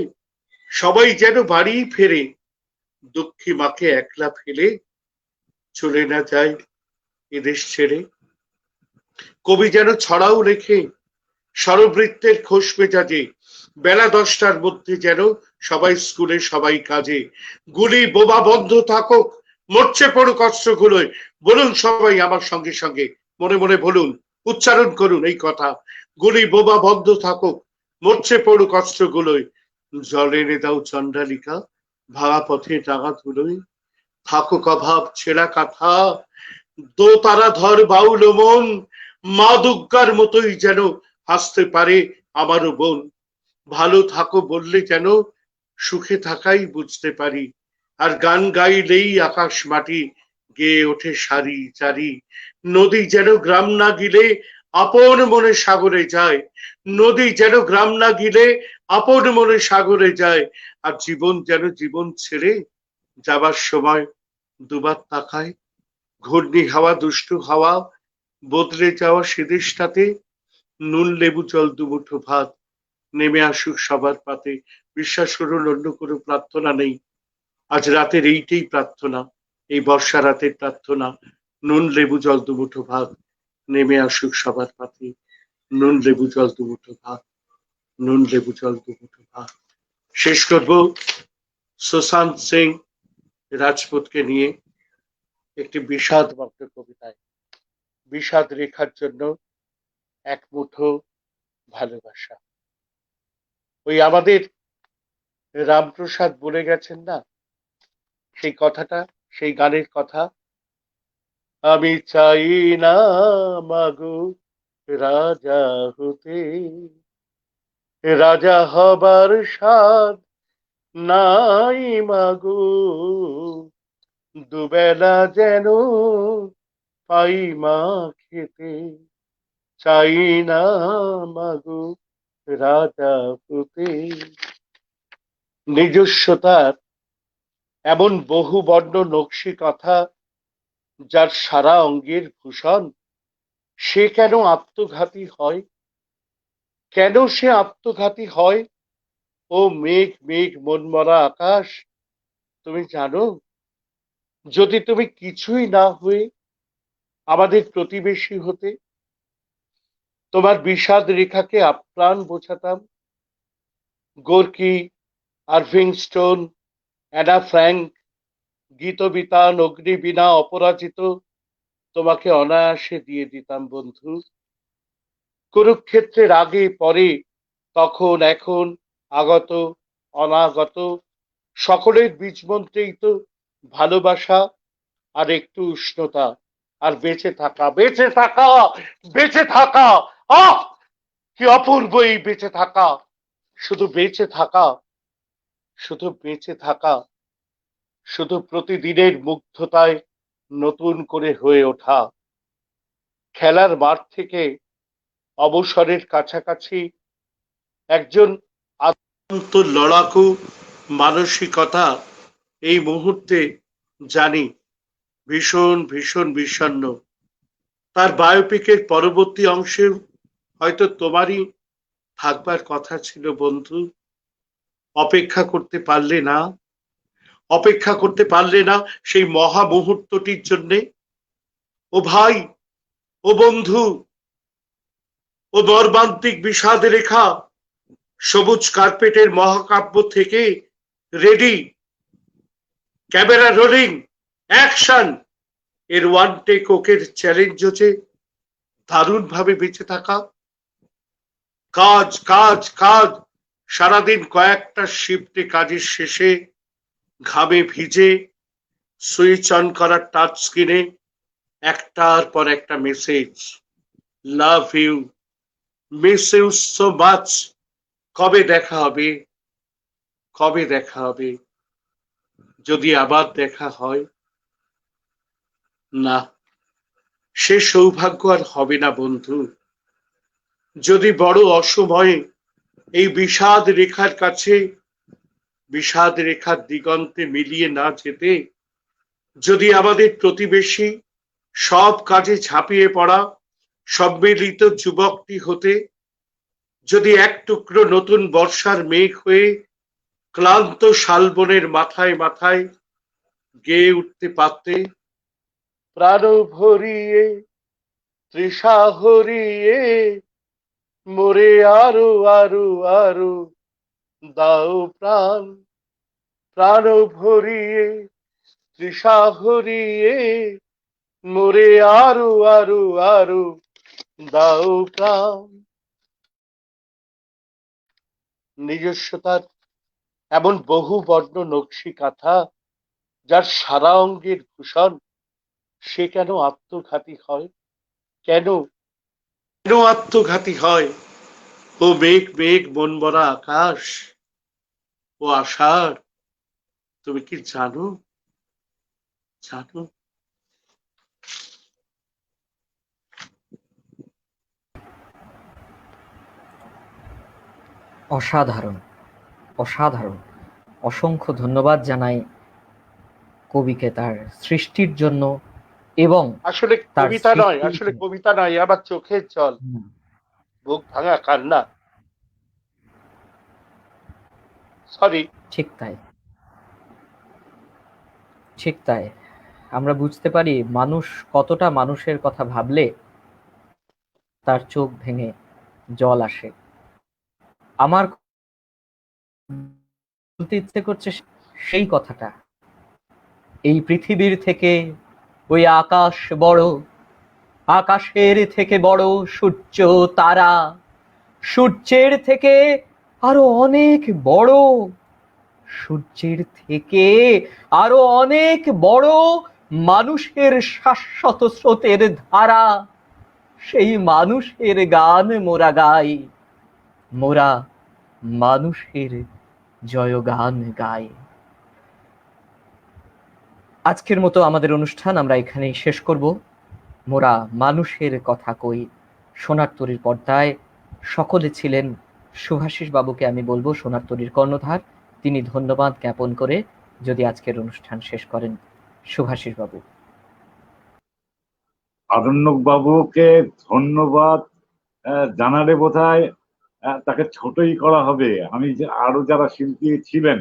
সবাই যেন বাড়ি ফেরে। দুঃখী মাকে একলা ফেলে চলে না যায় এদেশ ছেড়ে। কবি যেন ছড়াও লেখে স্বরবৃত্তের খোশ মেজাজে। বেলা 10টার মধ্যে যেন সবাই স্কুলে, সবাই কাজে। গুলি বোমা বন্ধ থাকুক, মরছে পড়ুক অস্ত্রগুলোয়। বলুন সবাই আমার সঙ্গে সঙ্গে, মনে মনে বলুন, উচ্চারণ করুন এই কথা। গুলি বোমা বন্ধ থাকুক, মরছে পড়ুক অস্ত্রগুলোয়। জল এনে দাও চন্দ্রালিকা, ভাঙা পথে টাঙা ধুলোয়। থাকুক অভাব ছেঁড়া কাঁথা, দো তারা ধর বাউল মন। মা দুর্গার মতোই যেন হাসতে পারে আমারও বোন। ভালো থাকো বললে যেন সুখে থাকাই বুঝতে পারি। আর গান গাইলেই আকাশ মাটি গেয়ে ওঠে সারি চারি। নদী যেন গ্রাম না গিলে আপন মনে সাগরে যায়। নদী যেন গ্রাম না গিলে আপন মনে সাগরে যায়। আর জীবন যেন জীবন ছেড়ে যাবার সময় দুবার তাকায়। ঘূর্ণি হাওয়া, দুষ্টু হাওয়া, বদলে যাওয়া সেদেশটাতে নুন লেবু জল দুমুঠো ভাত নেমে আসুক সবার পাতে। বিশ্বাস করুন অন্য কোনো প্রার্থনা নেই, আজ রাতের এইটাই প্রার্থনা, এই বর্ষা রাতের প্রার্থনা। নুন লেবু জল দুমুঠো ভাত নেমে আসুক সবার পাতে। নুন লেবু জল দুমুঠো ভাত, নুন লেবু জল দুমুঠো ভাত। শেষ করব সুশান্ত সিং রাজপুতকে নিয়ে একটি বিষাদমগ্ন কবিতায়। বিষাদ রেখার জন্য এক মুঠো ভালোবাসা। ওই আমাদের রামপ্রসাদ বলে গেছেন না সেই কথাটা, সেই গানের কথা। আমি চাই না মাগো রাজা হতে, রাজা হবার স্বাদ নাই মাগো। দুবেলা যেন পাই মা খেতে, চাই না মাগো রাজা হতে। নিজস্বতার এমন বহু বর্ণ নকশি কথা যার সারা অঙ্গের ভূষণ, সে কেন আত্মঘাতী হয়? কেন সে আত্মঘাতী হয়? ও মেঘ মেঘ মনমরা আকাশ, তুমি জানো, যদি তুমি কিছুই না হয়ে আমাদের প্রতিবেশী হতে, তোমার বিষাদ রেখাকে আপ্রাণ বোঝাতাম। Gorky, Irving Stone, Anne Frank, Gitabitan, Agnibina, Aparajito তোমাকে অনায়াসে দিয়ে দিতাম বন্ধু। কুরুক্ষেত্রের আগে পরে, তখন এখন, আগত অনাগত, সকলের বীজ মন্ত্রেই তো ভালোবাসা আর একটু উষ্ণতা আর বেঁচে থাকা। বেঁচে থাকা, বেঁচে থাকা, আহ কি অপূর্ব এই বেঁচে থাকা। শুধু বেঁচে থাকা, শুধু বেঁচে থাকা, শুধু প্রতিদিনের মুগ্ধতায় নতুন করে হয়ে ওঠা। খেলার মাঠ থেকে অবসরের কাছাকাছি একজন আত্মন্ত লড়াকু মানসিকতা এই মুহূর্তে জানি ভীষণ ভীষণ বিষণ্ণ। তার বায়োপিকের পরবর্তী অংশে হয়তো তোমারই থাকবার কথা ছিল বন্ধু। অপেক্ষা করতে পারলে না, অপেক্ষা করতে পারলে না সেই মহা মুহূর্তটির জন্যে। ও ভাই, ও বন্ধু, ও মর্মান্তিক বিষাদ রেখা সবুজ কার্পেটের মহাকাব্য থেকে রেডি, ক্যামেরা রোলিং, অ্যাকশন। এর ওয়ান টেক ওকের চ্যালেঞ্জ হচ্ছে দারুণ ভাবে বেঁচে থাকা। কাজ কাজ কাজ, সারাদিন কয়েকটা শিফটে কাজের শেষে ঘামে ভিজে সুইচ অন করার টাচ স্ক্রিনে একটার পর একটা message, love you, miss you so much, কবে দেখা হবে, কবে দেখা হবে, যদি আবার দেখা হয়। না, সে সৌভাগ্য আর হবে না বন্ধু। যদি বড় অসময়ে এই বিষাদ রেখার কাছে, বিষাদ রেখার দিগন্তে মিলিয়ে না যেতে, যদি আমাদের প্রতিবেশী সব কাজে ঝাঁপিয়ে পড়া সম্মিলিত যুবকটি হতে, যদি এক টুকরো নতুন বর্ষার মেঘ হয়ে ক্লান্ত শালবনের মাথায় মাথায় গেয়ে উঠতে পারতে, প্রাণ ভরিয়ে তৃষা হরিয়ে মোরে আরো আরো আরো দাও প্রাণ, প্রাণ ভরিয়ে তৃষা হরিয়ে মোরে আরো আরো আরো দাও প্রাণ। নিজস্বতার এমন বহু বর্ণ নকশি কাঁথা যার সারা অঙ্গের ভূষণ, সে কেন আত্মঘাতী হয়? কেন কেন আত্মঘাতী হয়? ও মেঘ মেঘ মন ভরা আকাশ, ও আষাঢ়, তুমি কি জানো, জানো? অসাধারণ, অসাধারণ। অসংখ্য ধন্যবাদ জানাই কবিকে তার সৃষ্টির জন্য এবং আসলে তার কবিতা নয়, সৃষ্টির আসলে কবিতা নয়, আমার চোখের জল, বুক ভাঙা কান্না। সরি। ঠিক তাই, ঠিক তাই। আমরা বুঝতে পারি মানুষ কতটা মানুষের কথা ভাবলে তার চোখ ভেঙে জল আসে। আমার বলতে ইচ্ছে করছে সেই কথাটা, এই পৃথিবীর থেকে ওই আকাশ বড়, আকাশের থেকে বড় সূর্য তারা, সূর্যের থেকে আরো অনেক বড়, সূর্যের থেকে আরো অনেক বড় মানুষের শাশ্বত স্রোতের ধারা। সেই মানুষের গান মোরা গাই, মোরা মানুষের জয়গান গাই। আজকের মতো আমাদের অনুষ্ঠান আমরা এখানেই শেষ করব। মোরা মানুষের কথা কই সোনার তরীর পর্দায় সকলে ছিলেন। শুভাশিস বাবুকে আমি বলবো সোনার তরীর কর্ণধার, তিনি ধন্যবাদ জ্ঞাপন করে যদি আজকের অনুষ্ঠান শেষ করেন। শুভাশিস বাবু। আরণ্যক বাবুকে ধন্যবাদ জানালে বোধহয় তাকে ছোটই করা হবে। আমি যে আরো যারা শিল্পী ছিলেন,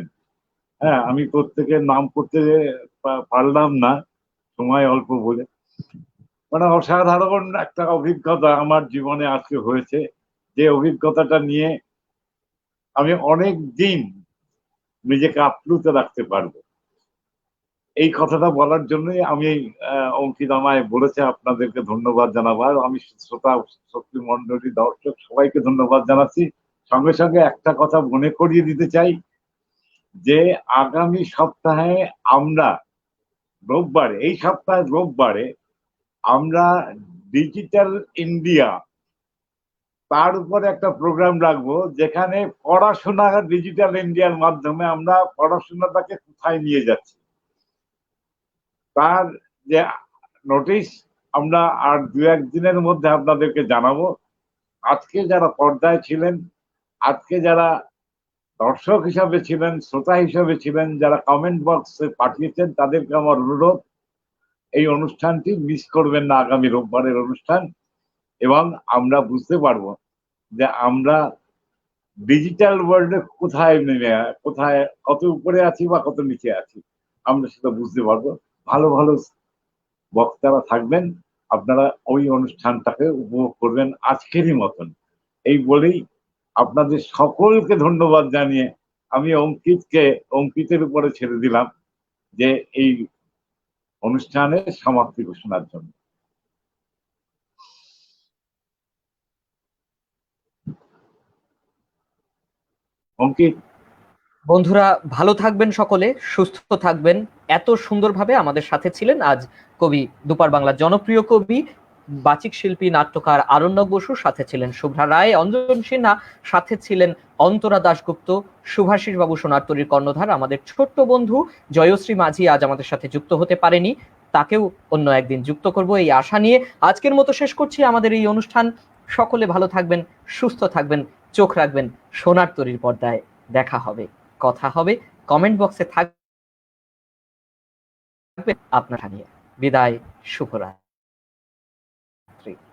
হ্যাঁ, আমি প্রত্যেকের নাম করতে পারলাম না, সময় অল্প বলে। মানে অসাধারণ একটা অভিজ্ঞতা আমার জীবনে আজকে হয়েছে, যে অভিজ্ঞতাটা নিয়ে আমি অনেক দিন নিজেকে আপ্লুত রাখতে পারবো। এই কথাটা বলার জন্যই আমি অঙ্কিত আমায় বলেছে আপনাদেরকে ধন্যবাদ জানাবো। আর আমি শ্রোতা শক্তি মন্ডলী দর্শক সবাইকে ধন্যবাদ জানাচ্ছি। সঙ্গে সঙ্গে একটা কথা মনে করিয়ে দিতে চাই যে আগামী সপ্তাহে আমরা রোববারে, এই সপ্তাহে রোববারে আমরা ডিজিটাল ইন্ডিয়া, তার উপরে একটা প্রোগ্রাম রাখবো, যেখানে পড়াশোনা ডিজিটাল ইন্ডিয়ার মাধ্যমে আমরা পড়াশোনাটাকে কোথায় নিয়ে যাচ্ছি তার যে নোটিশ আমরা আর দু একদিনের মধ্যে আপনাদেরকে জানাবো। আজকে যারা পর্দায় ছিলেন, আজকে যারা দর্শক হিসাবে ছিলেন, শ্রোতা হিসাবে ছিলেন, যারা কমেন্ট বক্সে পাঠিয়েছেন, তাদেরকে আমার অনুরোধ, এই অনুষ্ঠানটি মিস করবেন না, আগামী রোববারের অনুষ্ঠান। এবং আমরা বুঝতে পারবো যে আমরা ডিজিটাল ওয়ার্ল্ডে কোথায় নেমে, কোথায় কত উপরে আছি বা কত নিচে আছি, আমরা সেটা বুঝতে পারবো। ভালো ভালো বক্তারা থাকবেন, আপনারা ওই অনুষ্ঠানটাকে উপভোগ করবেন আজকেরই মতন। এই বলেই আপনাদের সকলকে ধন্যবাদ জানিয়ে আমি অঙ্কিতের উপরে ছেড়ে দিলাম যে এই অনুষ্ঠানের সমাপ্তি ঘোষণার জন্য। অঙ্কিত। বন্ধুরা ভালো থাকবেন, সকলে সুস্থ থাকবেন। এত সুন্দরভাবে আমাদের সাথে ছিলেন আজ কবি, দুপার বাংলার জনপ্রিয় কবি, বাচিক শিল্পী, নাট্যকার আরণ্যক বসু, সাথে ছিলেন শুভ্রা রায়, অঞ্জন সিনহা, সাথে ছিলেন অন্তরা দাশগুপ্ত, শুভাশিস বাবু সোনারতরীর কর্ণধার। আমাদের ছোট্ট বন্ধু জয়শ্রী মাঝি আজ আমাদের সাথে যুক্ত হতে পারেনি, তাকেও অন্য একদিন যুক্ত করব এই আশা নিয়ে আজকের মতো শেষ করছি আমাদের এই অনুষ্ঠান। সকলে ভালো থাকবেন, সুস্থ থাকবেন, চোখ রাখবেন সোনারতরীর পর্দায়। দেখা হবে, কথা হবে, কমেন্ট বক্সে থাকবে আপনারা নিয়ে। বিদায়, শুভরাত্রি।